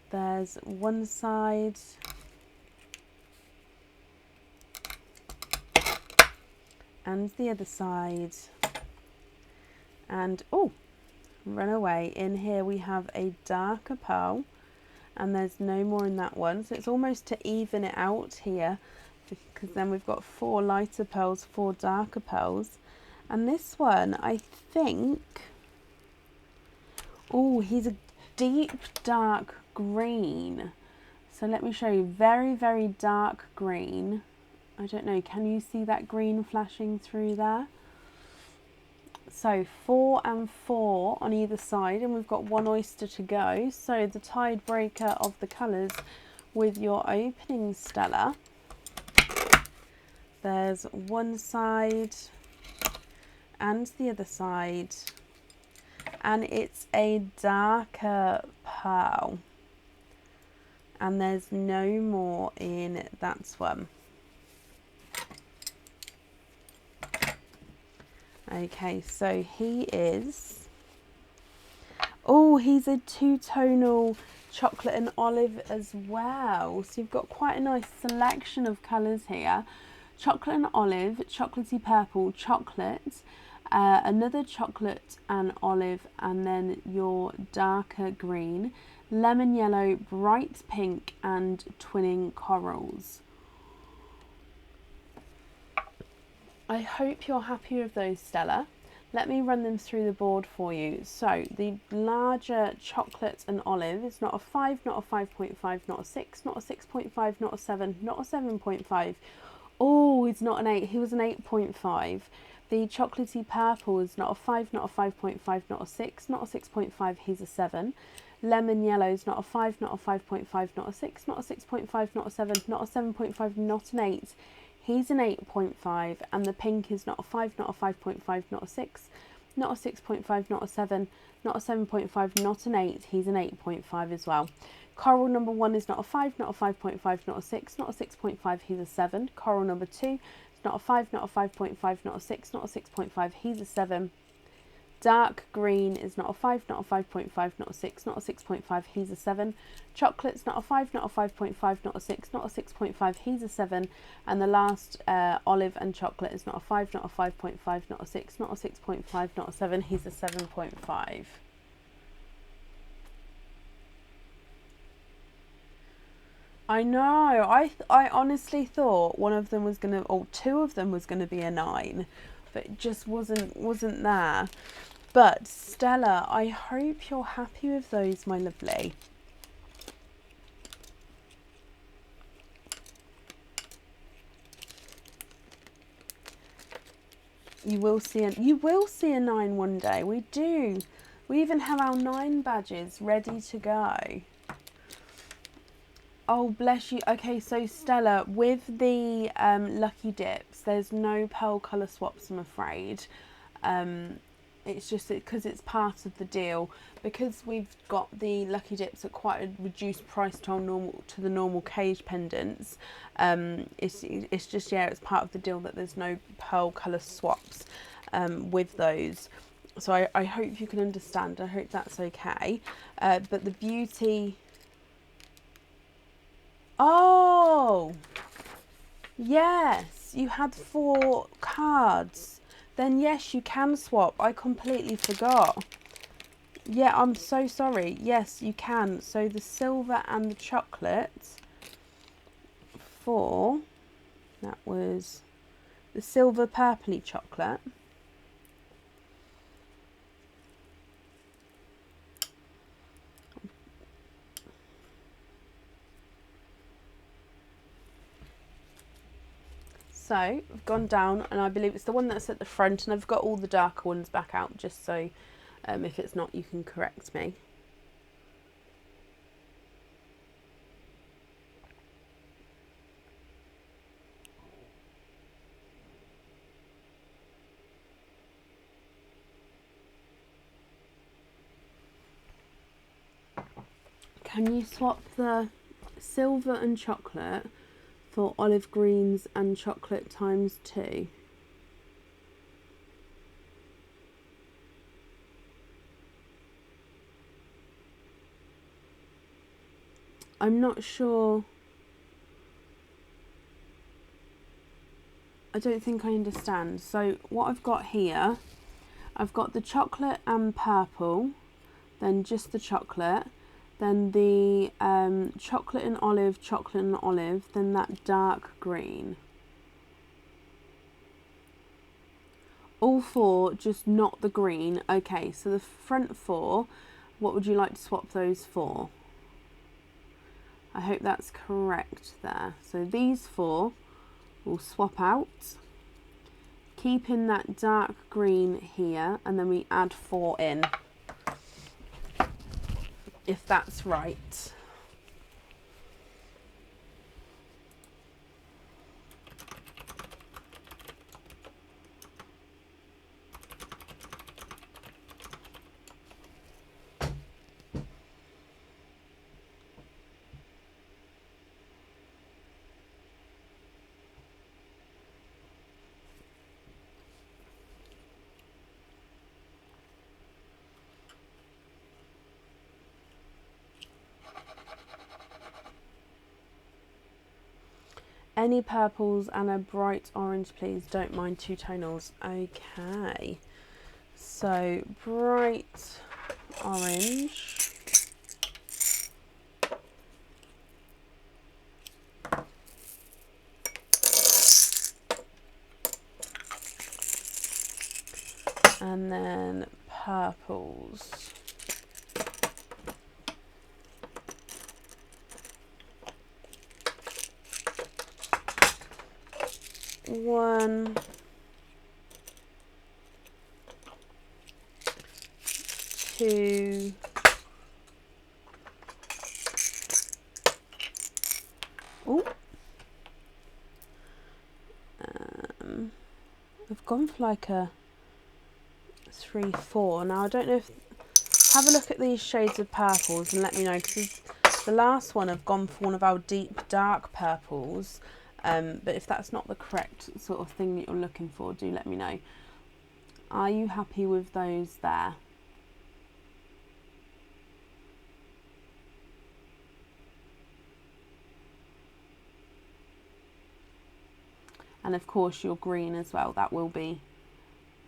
there's one side and the other side, and oh, run away. In here we have a darker pearl, and there's no more in that one. So it's almost to even it out here, because then we've got 4 lighter pearls, 4 darker pearls. And this one, I think, oh, he's a deep dark green. So let me show you, very, very dark green. I don't know, can you see that green flashing through there? So 4 and 4 on either side, and we've got 1 oyster to go. So the tiebreaker of the colours with your opening, Stella. There's one side and the other side, and it's a darker pearl, and there's no more in that one. Okay, so he is, oh, he's a 2-tonal chocolate and olive as well. So you've got quite a nice selection of colours here. Chocolate and olive, chocolatey purple, chocolate, another chocolate and olive, and then your darker green, lemon yellow, bright pink, and twinning corals. I hope you're happy with those, Stella. Let me run them through the board for you. So the larger chocolate and olive is not a 5, not a 5.5, not a 6, not a 6.5, not a 7, not a 7.5. Oh, it's not an 8. He was an 8.5. The chocolatey purple is not a 5, not a 5.5, not a 6, not a 6.5. He's a 7. Lemon yellow is not a 5, not a 5.5, not a 6, not a 6.5, not a 7, not a 7.5, not an 8. He's an 8.5. And the pink is not a 5, not a 5.5, not a 6, not a 6.5, not a 7, not a 7.5, not an 8. He's an 8.5 as well. Coral number 1 is not a 5, not a 5.5, not a 6, not a 6.5, he's a 7. Coral number 2 is not a 5, not a 5.5, not a 6, not a 6.5, he's a 7. Dark green is not a 5, not a 5.5, not a 6, not a 6.5, he's a 7. Chocolate's not a 5, not a 5.5, not a 6, not a 6.5, he's a 7. And the last olive and chocolate is not a 5, not a 5.5, not a 6, not a 6.5, not a 7, he's a 7.5. I know, I honestly thought one of them was going to, or two of them was going to be a 9, but it just wasn't there. But Stella, I hope you're happy with those, my lovely. You will see a 9 one day. We do. We even have our 9 badges ready to go. Oh, bless you. Okay, so Stella, with the Lucky Dips, there's no pearl colour swaps, I'm afraid. It's just because it's part of the deal. Because we've got the Lucky Dips at quite a reduced price to the normal cage pendants. It's just, yeah, it's part of the deal that there's no pearl colour swaps with those. So I hope you can understand. I hope that's okay. But the beauty... Oh, yes, you had 4 cards. Then yes, you can swap. I completely forgot. Yeah, I'm so sorry. Yes, you can. So the silver and the chocolate for, that was the silver purpley chocolate. So I've gone down, and I believe it's the one that's at the front, and I've got all the darker ones back out just so if it's not, you can correct me. Can you swap the silver and chocolate for olive greens and chocolate times 2? I'm not sure. I don't think I understand. So what I've got here, I've got the chocolate and purple, then just the chocolate, then the chocolate and olive, then that dark green. All 4, just not the green. Okay, so the front 4, what would you like to swap those for? I hope that's correct there. So these 4 will swap out, keeping that dark green here, and then we add 4 in, if that's right. Any purples and a bright orange, please. Don't mind 2 tonals. Okay. So, bright orange. And then purples. One, two, oh, I've gone for like a 3, 4. Now I don't know if, have a look at these shades of purples and let me know, because the last one I've gone for one of our deep dark purples, but if that's not the correct sort of thing that you're looking for, do let me know. Are you happy with those there? And of course your green as well, that will be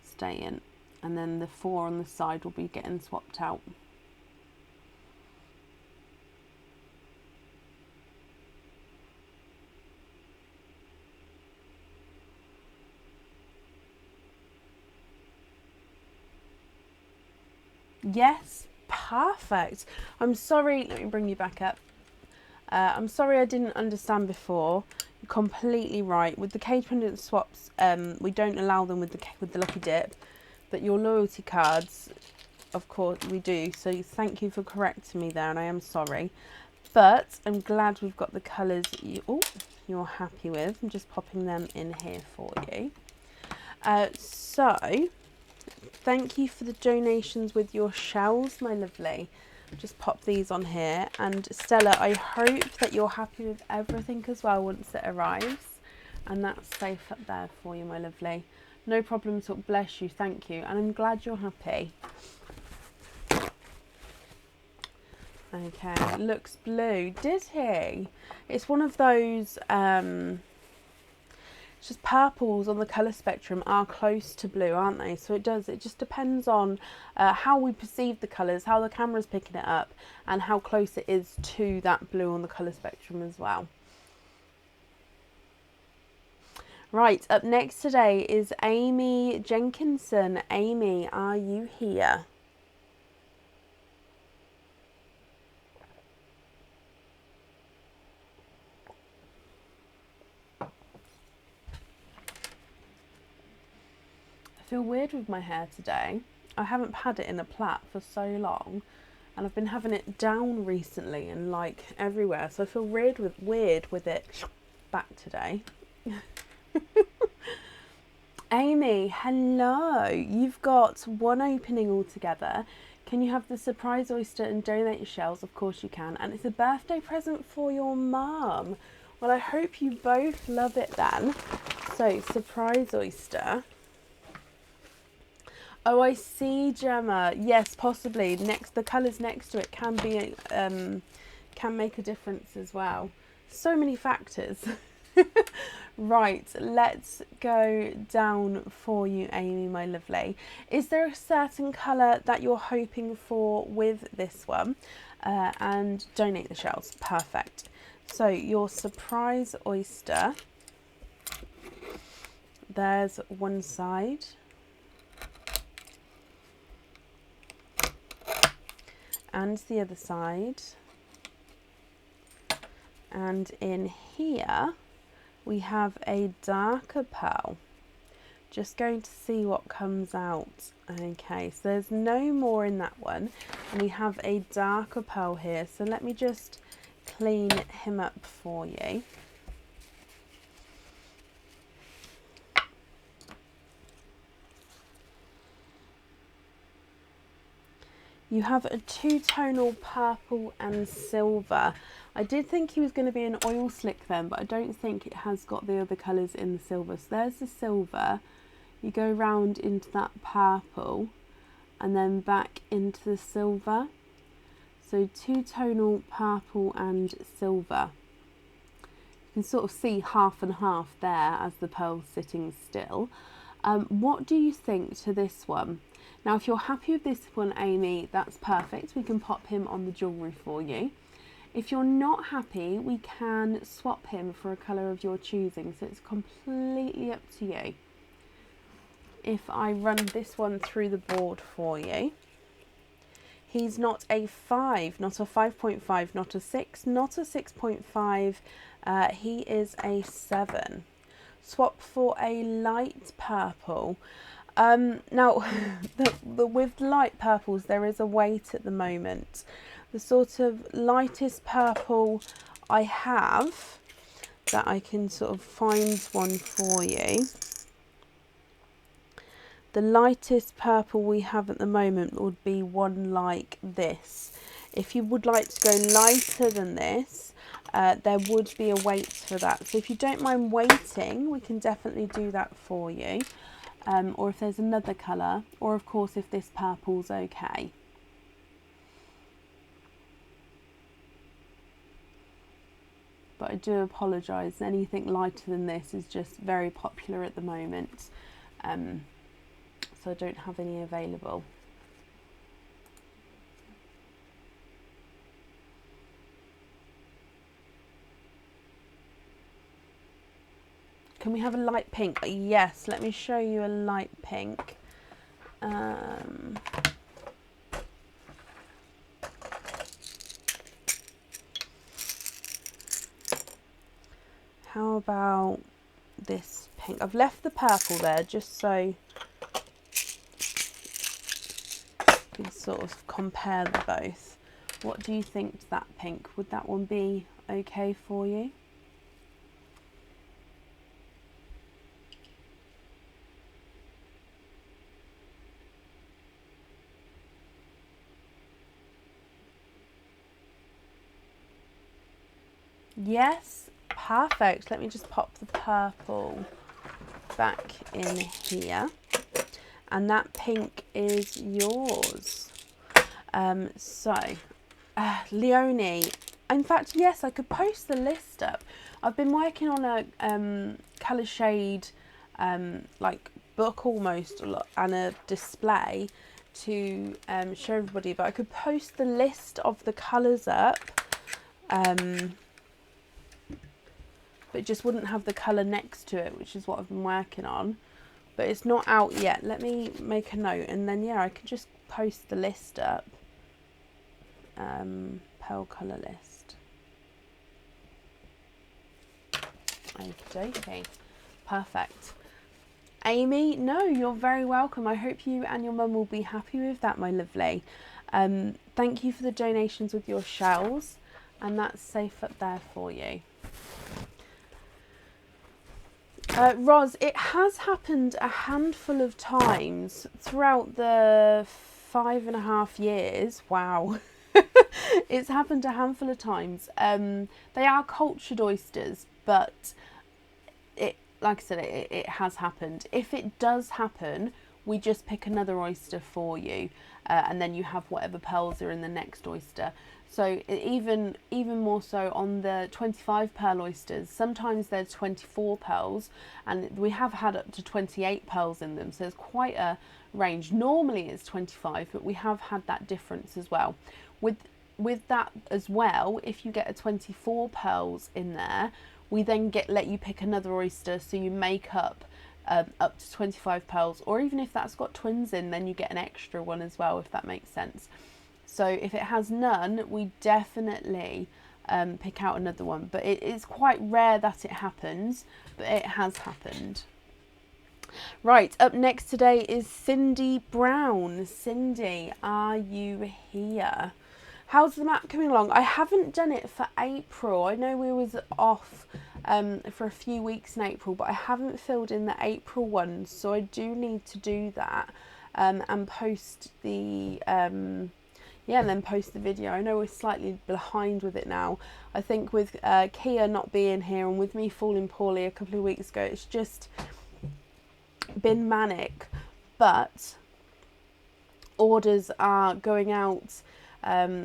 staying, and then the 4 on the side will be getting swapped out. Yes, perfect. I'm sorry, let me bring you back up. I'm sorry I didn't understand before. You're completely right. With the cage pendant swaps, we don't allow them with the lucky dip, but your loyalty cards, of course, we do. So thank you for correcting me there, and I am sorry. But I'm glad we've got the colours you're happy with. I'm just popping them in here for you. So thank you for the donations with your shells, my lovely. Just pop these on here. And Stella, I hope that you're happy with everything as well once it arrives, and that's safe up there for you, my lovely. No problem at all. Bless you, thank you, and I'm glad you're happy. Okay, looks blue. Did he? It's one of those it's just purples on the colour spectrum are close to blue, aren't they? So it just depends on how we perceive the colours, how the camera's picking it up, and how close it is to that blue on the colour spectrum as well. Right, up next today is Amy Jenkinson. Amy, are you here? I feel weird with my hair today. I haven't had it in a plait for so long, and I've been having it down recently and like everywhere, so I feel weird with it back today. Amy, hello. You've got one opening altogether. Can you have the surprise oyster and donate your shells? Of course you can, and it's a birthday present for your mum. Well, I hope you both love it then. So surprise oyster. Oh, I see, Gemma. Yes, possibly. The colours next to it can be can make a difference as well. So many factors. Right, let's go down for you, Amy, my lovely. Is there a certain colour that you're hoping for with this one? And donate the shells. Perfect. So your surprise oyster. There's one side. And the other side, and in here we have a darker pearl. Just going to see what comes out. Okay, so there's no more in that one, and we have a darker pearl here, so let me just clean him up for you. You have a two-tonal purple and silver. I did think he was going to be an oil slick then, but I don't think it has got the other colours in the silver. So there's the silver. You go round into that purple and then back into the silver. So two-tonal purple and silver. You can sort of see half and half there as the pearl's sitting still. What do you think to this one? Now, if you're happy with this one, Amy, that's perfect. We can pop him on the jewellery for you. If you're not happy, we can swap him for a colour of your choosing. So it's completely up to you. If I run this one through the board for you, he's not a 5, not a 5.5, not a 6, not a 6.5. He is a 7. Swap for a light purple. Now, with light purples, there is a weight at the moment. The sort of lightest purple I have that I can sort of find one for you. The lightest purple we have at the moment would be one like this. If you would like to go lighter than this, there would be a wait for that. So if you don't mind waiting, we can definitely do that for you. Or if there's another colour, or of course if this purple's okay. But I do apologise, anything lighter than this is just very popular at the moment. So I don't have any available. Can we have a light pink? Yes, let me show you a light pink. How about this pink? I've left the purple there just so you can sort of compare the both. What do you think to that pink? Would that one be okay for you? Yes, perfect. Let me just pop the purple back in here. And that pink is yours. Leonie, in fact, yes, I could post the list up. I've been working on a colour shade like book almost, and a display to show everybody, but I could post the list of the colours up. But it just wouldn't have the colour next to it, which is what I've been working on. But it's not out yet. Let me make a note, and then yeah, I can just post the list up. Pearl colour list. Okay, perfect. Amy, no, you're very welcome. I hope you and your mum will be happy with that, my lovely. Thank you for the donations with your shells, and that's safe up there for you. Roz, it has happened a handful of times throughout the 5.5 years. Wow. It's happened a handful of times. They are cultured oysters, but like I said, it has happened. If it does happen, we just pick another oyster for you, and then you have whatever pearls are in the next oyster. So even more so on the 25 pearl oysters, sometimes there's 24 pearls, and we have had up to 28 pearls in them, so there's quite a range. Normally it's 25, but we have had that difference as well. With that as well, if you get a 24 pearls in there, we then let you pick another oyster, so you make up to 25 pearls, or even if that's got twins in, then you get an extra one as well, if that makes sense. So if it has none, we definitely pick out another one. But it's quite rare that it happens, but it has happened. Right, up next today is Cindy Brown. Cindy, are you here? How's the map coming along? I haven't done it for April. I know we was off for a few weeks in April, but I haven't filled in the April ones, so I do need to do that and post the... and then post the video. I know we're slightly behind with it now. I think with Kia not being here and with me falling poorly a couple of weeks ago, it's just been manic. But orders are going out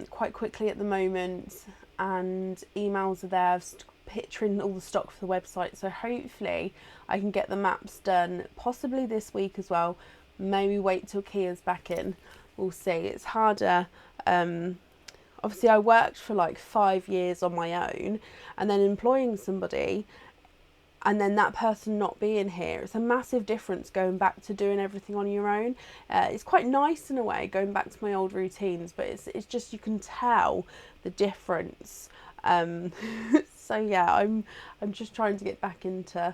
quite quickly at the moment, and emails are there. I've picturing all the stock for the website, so hopefully I can get the maps done possibly this week as well. Maybe wait till Kia's back in. We'll see. It's harder. Obviously I worked for like 5 years on my own, and then employing somebody and then that person not being here. It's a massive difference going back to doing everything on your own. It's quite nice in a way, going back to my old routines, but it's just, you can tell the difference. So yeah, I'm just trying to get back into,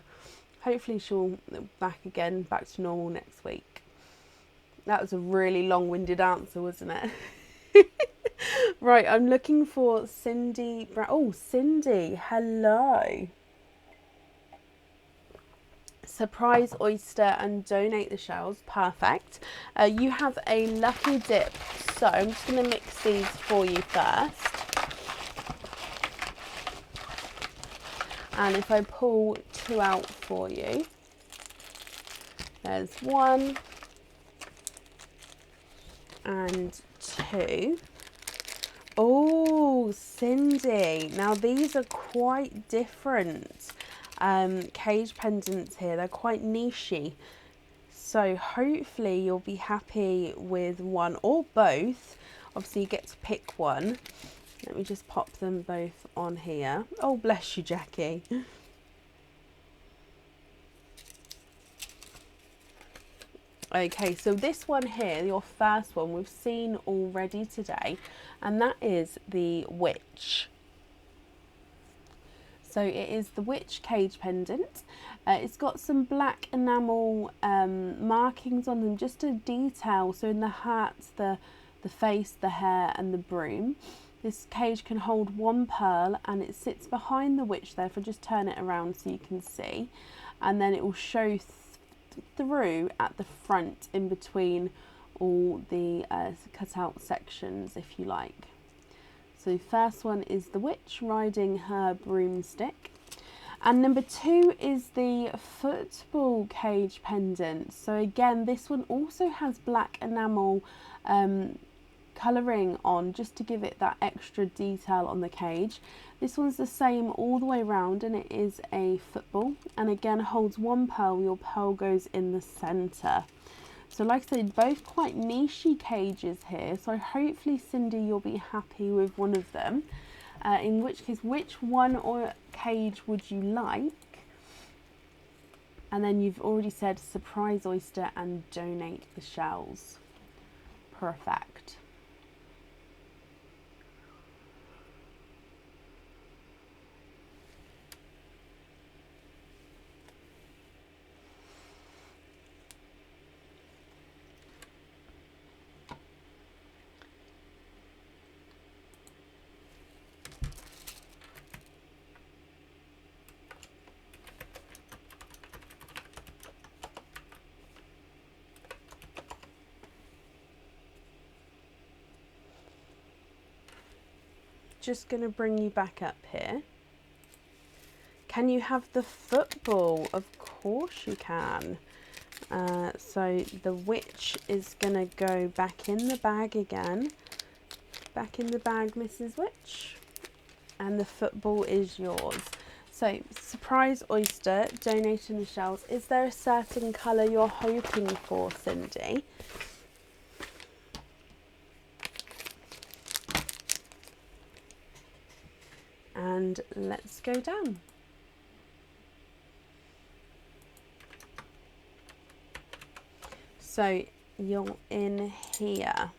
hopefully she'll back to normal next week. That was a really long-winded answer, wasn't it? Right, I'm looking for Cindy Brown. Oh, Cindy, hello. Surprise oyster and donate the shells. Perfect. You have a lucky dip, so I'm just going to mix these for you first. And if I pull 2 out for you, there's 1 and 2. Oh, Cindy. Now these are quite different cage pendants here. They're quite nichey. So hopefully you'll be happy with one or both. Obviously you get to pick one. Let me just pop them both on here. Oh, bless you, Jackie. Okay, so this one here, your first one, we've seen already today, and that is the witch. So it is the witch cage pendant. It's got some black enamel markings on them, just a detail. So in the hat, the face, the hair and the broom. This cage can hold 1 pearl and it sits behind the witch there. If I just turn it around so you can see. And then it will show through at the front in between all the cut out sections, if you like. So first one is the witch riding her broomstick. And number 2 is the football cage pendant. So again, this one also has black enamel colouring on, just to give it that extra detail on the cage. This one's the same all the way around, and it is a football, and again holds 1 pearl. Your pearl goes in the centre. So like I said, both quite nichey cages here, so hopefully Cindy you'll be happy with one of them. In which case, which one or cage would you like? And then you've already said surprise oyster and donate the shells. Perfect. Just going to bring you back up here. Can you have the football? Of course you can. So the witch is going to go back in the bag again. Back in the bag, Mrs. Witch. And the football is yours. So surprise oyster, donating the shells. Is there a certain colour you're hoping for, Cindy? And let's go down. So you're in here.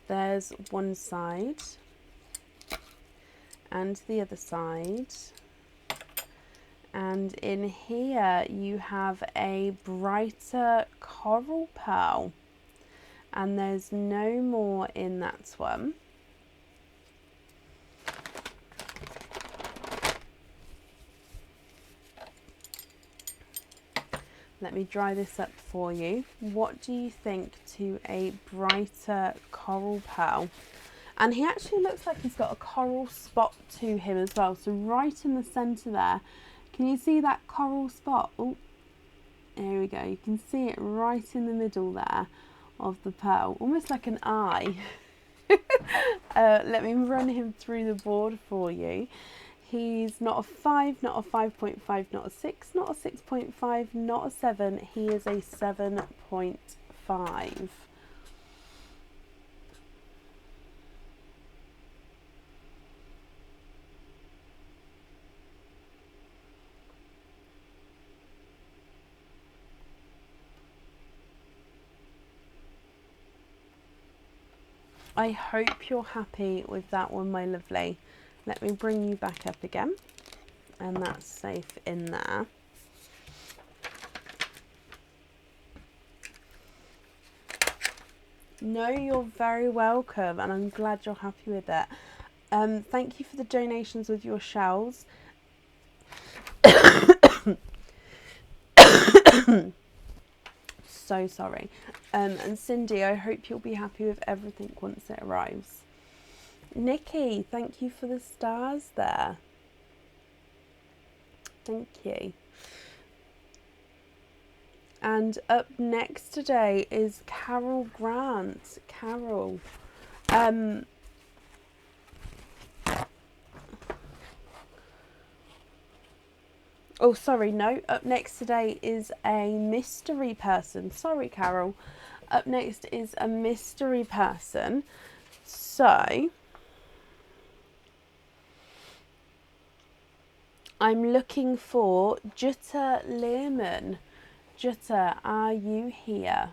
There's one side and the other side. And in here you have a brighter coral pearl. And there's no more in that one. Let me dry this up for you. What do you think to a brighter coral pearl? And he actually looks like he's got a coral spot to him as well. So right in the centre there, can you see that coral spot? Oh, there we go. You can see it right in the middle there of the pearl, almost like an eye. Let me run him through the board for you. He's not a 5, not a 5.5, not a 6, not a 6.5, not a 7. He is a 7.5. I hope you're happy with that one, my lovely. Let me bring you back up again, and that's safe in there. No, you're very welcome, and I'm glad you're happy with it. Thank you for the donations with your shells. So sorry. And Cindy, I hope you'll be happy with everything once it arrives. Nikki, thank you for the stars there. Thank you. And up next today is Carol Grant. Carol. Oh, sorry, no. Up next today is a mystery person. Sorry, Carol. Up next is a mystery person. So, I'm looking for Jutta Lehrman. Jutta, are you here?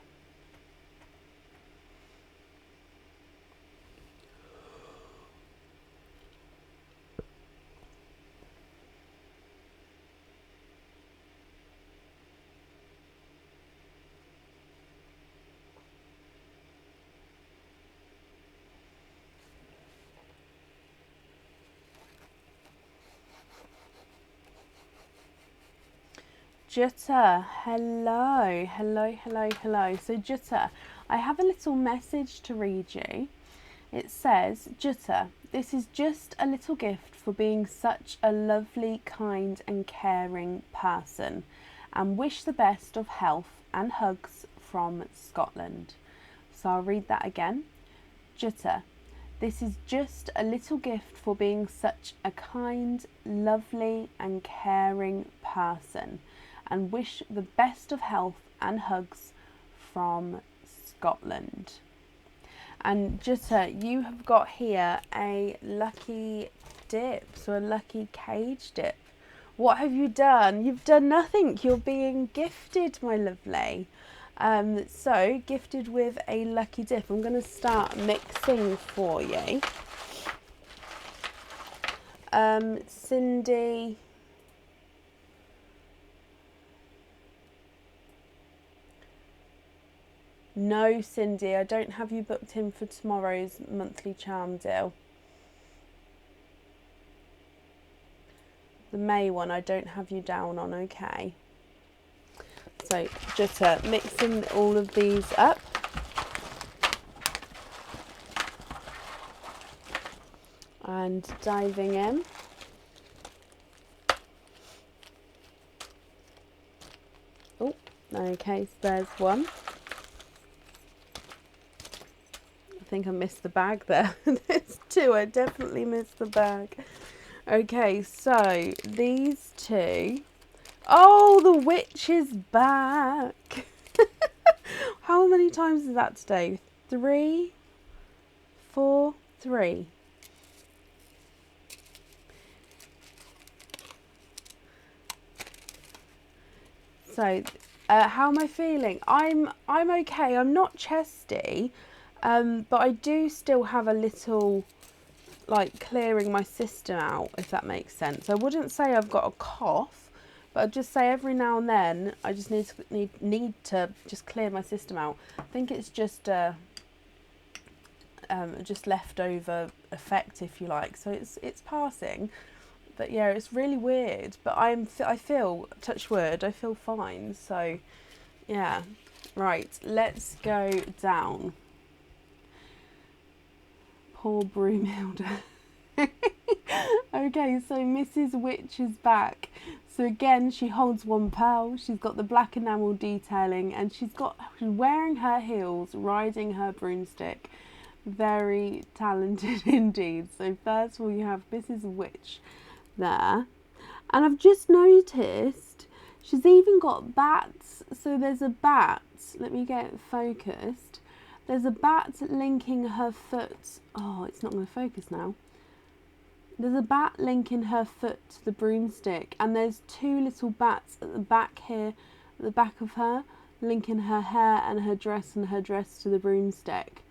Jutta, hello. So Jutta, I have a little message to read you. It says, Jutta, this is just a little gift for being such a lovely, kind and caring person, and wish the best of health and hugs from Scotland. So I'll read that again. Jutta, this is just a little gift for being such a kind, lovely and caring person, and wish the best of health and hugs from Scotland. And Jutta, you have got here a lucky dip, so a lucky cage dip. What have you done? You've done nothing. You're being gifted, my lovely. So gifted with a lucky dip. I'm going to start mixing for you. Cindy. No, Cindy, I don't have you booked in for tomorrow's monthly charm deal. The May one, I don't have you down on, okay? So just mixing all of these up. And diving in. Oh, okay, so there's one. I think I missed the bag there. There's two, I definitely missed the bag. Okay, so these two. Oh, the witch is back. How many times is that today? 3, 4, 3. So, how am I feeling? I'm okay. I'm not chesty. But I do still have a little, like, clearing my system out, if that makes sense. I wouldn't say I've got a cough, but I'd just say every now and then I just need to just clear my system out. I think it's just leftover effect, if you like. So it's passing, but yeah, it's really weird. But I feel, touch wood, I feel fine. So yeah, right. Let's go down. Poor Broomhilda. Okay, so Mrs. Witch is back. So again, she holds one pearl. She's got the black enamel detailing, and she's wearing her heels, riding her broomstick. Very talented indeed. So first of all, you have Mrs. Witch there, and I've just noticed she's even got bats. So there's a bat. Let me get it focused. There's a bat linking her foot. Oh, it's not going to focus now. There's a bat linking her foot to the broomstick, and there's two little bats at the back here, at the back of her, linking her hair and her dress to the broomstick.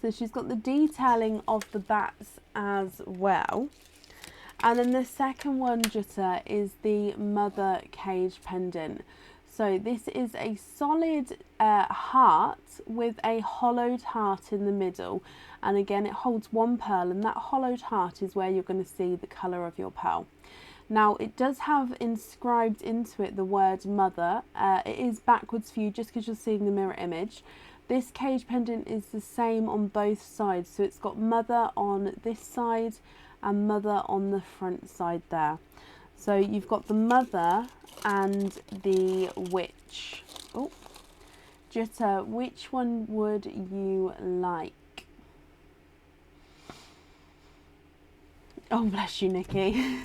So she's got the detailing of the bats as well. And then the second one, Jutta, is the mother cage pendant. So this is a solid heart with a hollowed heart in the middle. And again, it holds one pearl, and that hollowed heart is where you're going to see the colour of your pearl. Now it does have inscribed into it the word mother. It is backwards for you just because you're seeing the mirror image. This cage pendant is the same on both sides, so it's got mother on this side and mother on the front side there. So you've got the mother and the witch. Oh, Jutta, which one would you like? Oh, bless you, Nikki.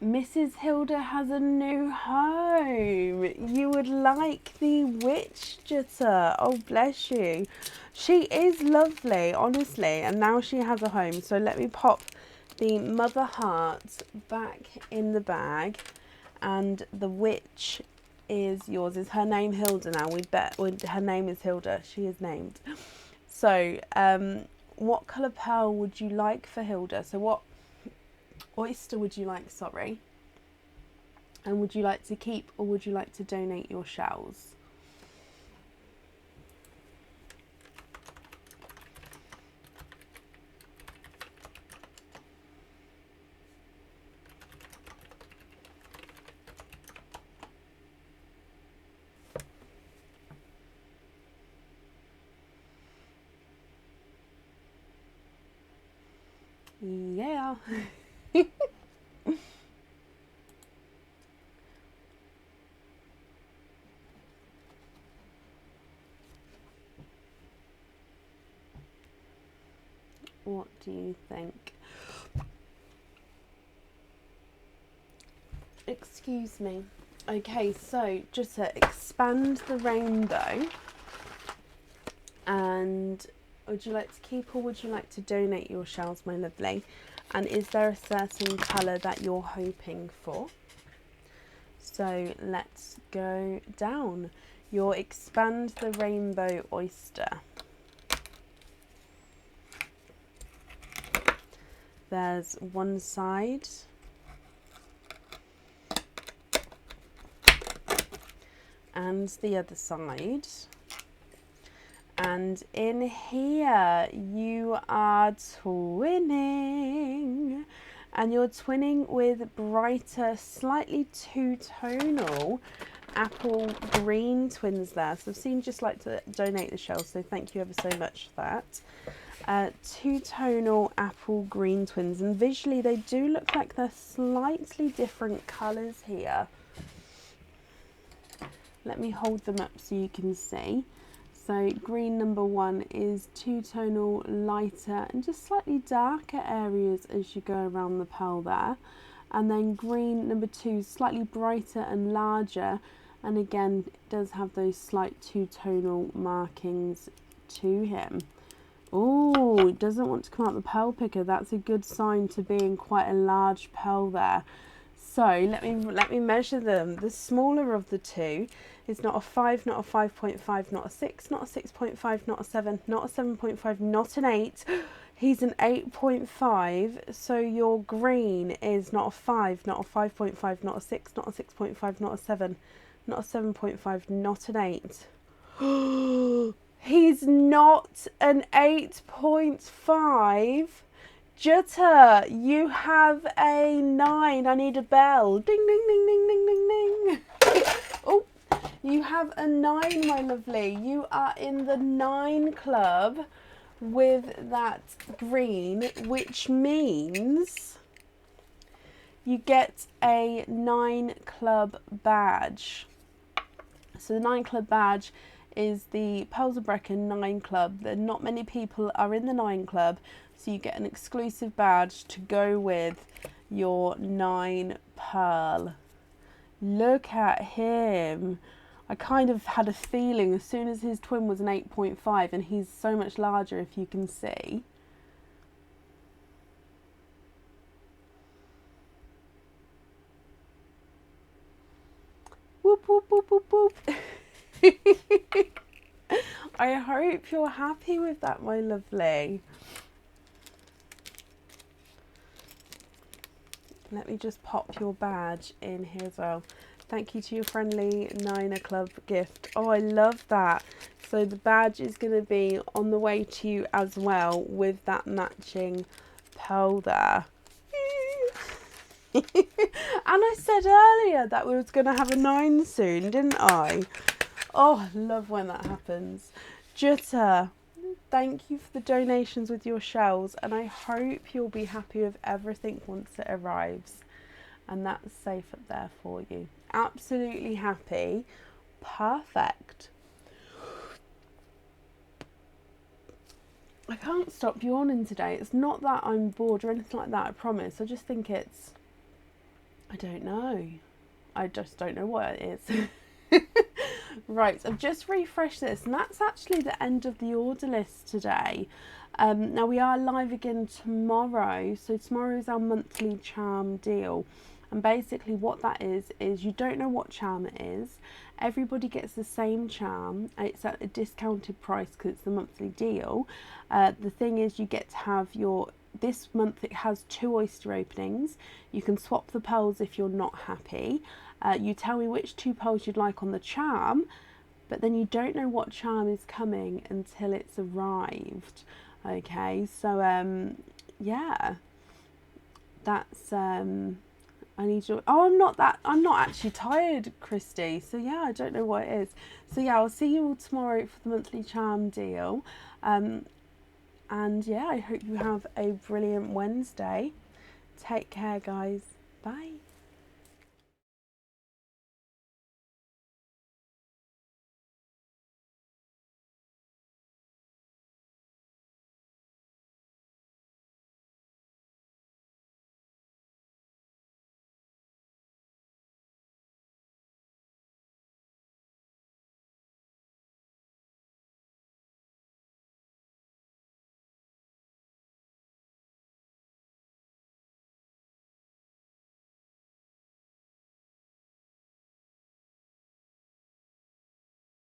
Mrs. Hilda has a new home. You would like the witch, Jutta. Oh, bless you. She is lovely, honestly, and now she has a home. So let me pop the mother heart back in the bag, and the witch is yours. Is her name Hilda now? We bet her name is Hilda. She is named. So what colour pearl would you like for Hilda? So what oyster would you like, sorry? And would you like to keep or would you like to donate your shells? Yeah. What do you think? Excuse me. Okay, so just to expand the rainbow, and would you like to keep or would you like to donate your shells, my lovely? And is there a certain colour that you're hoping for? So let's go down. Your expand the rainbow oyster. There's one side. And the other side. And in here you are twinning. And you're twinning with brighter, slightly two-tonal apple green twins there. So I've seen just like to donate the shells, so thank you ever so much for that. Two-tonal apple green twins, and visually they do look like they're slightly different colours here. Let me hold them up so you can see. So green number one is two-tonal lighter and just slightly darker areas as you go around the pearl there. And then green number two, slightly brighter and larger, and again it does have those slight two-tonal markings to him. Oh, it doesn't want to come out the pearl picker. That's a good sign to be in quite a large pearl there. So let me measure them. The smaller of the two is not a 5, not a 5.5, not a 6, not a 6.5, not a 7, not a 7.5, not an 8. He's an 8.5. So your green is not a 5, not a 5.5, not a 6, not a 6.5, not a 7, not a 7.5, not an 8. He's not an 8.5. Jutta, you have a 9. I need a bell. Ding, ding, ding, ding, ding, ding, ding. Oh, you have a 9, my lovely. You are in the 9 club with that green, which means you get a 9 club badge. So the 9 club badge is the Pearls of Brecon 9 club. There not many people are in the 9 club, so you get an exclusive badge to go with your 9 pearl. Look at him. I kind of had a feeling as soon as his twin was an 8.5, and he's so much larger if you can see. Whoop, whoop, whoop, whoop, whoop. I hope you're happy with that, my lovely. let me just pop your badge in here as well. Thank you to your friendly Niner Club gift. Oh, I love that. So the badge is going to be on the way to you as well with that matching pearl there. And I said earlier that we was going to have a 9 soon, didn't I? Oh, I love when that happens. Jutta, thank you for the donations with your shells, and I hope you'll be happy with everything once it arrives. And that's safe up there for you. Absolutely happy. Perfect. I can't stop yawning today. It's not that I'm bored or anything like that, I promise. I just think it's, I don't know. I just don't know what it is. Right, I've just refreshed this, and that's actually the end of the order list today. Now we are live again tomorrow. So tomorrow is our monthly charm deal. And basically what that is you don't know what charm it is. Everybody gets the same charm. It's at a discounted price because it's the monthly deal. The thing is, you get to have this month it has 2 oyster openings. You can swap the pearls if you're not happy. You tell me which 2 pearls you'd like on the charm, but then you don't know what charm is coming until it's arrived. Okay, so yeah, that's I need you. Oh, I'm not actually tired, Christy. So yeah, I don't know what it is. So yeah, I'll see you all tomorrow for the monthly charm deal. And yeah, I hope you have a brilliant Wednesday. Take care, guys. Bye.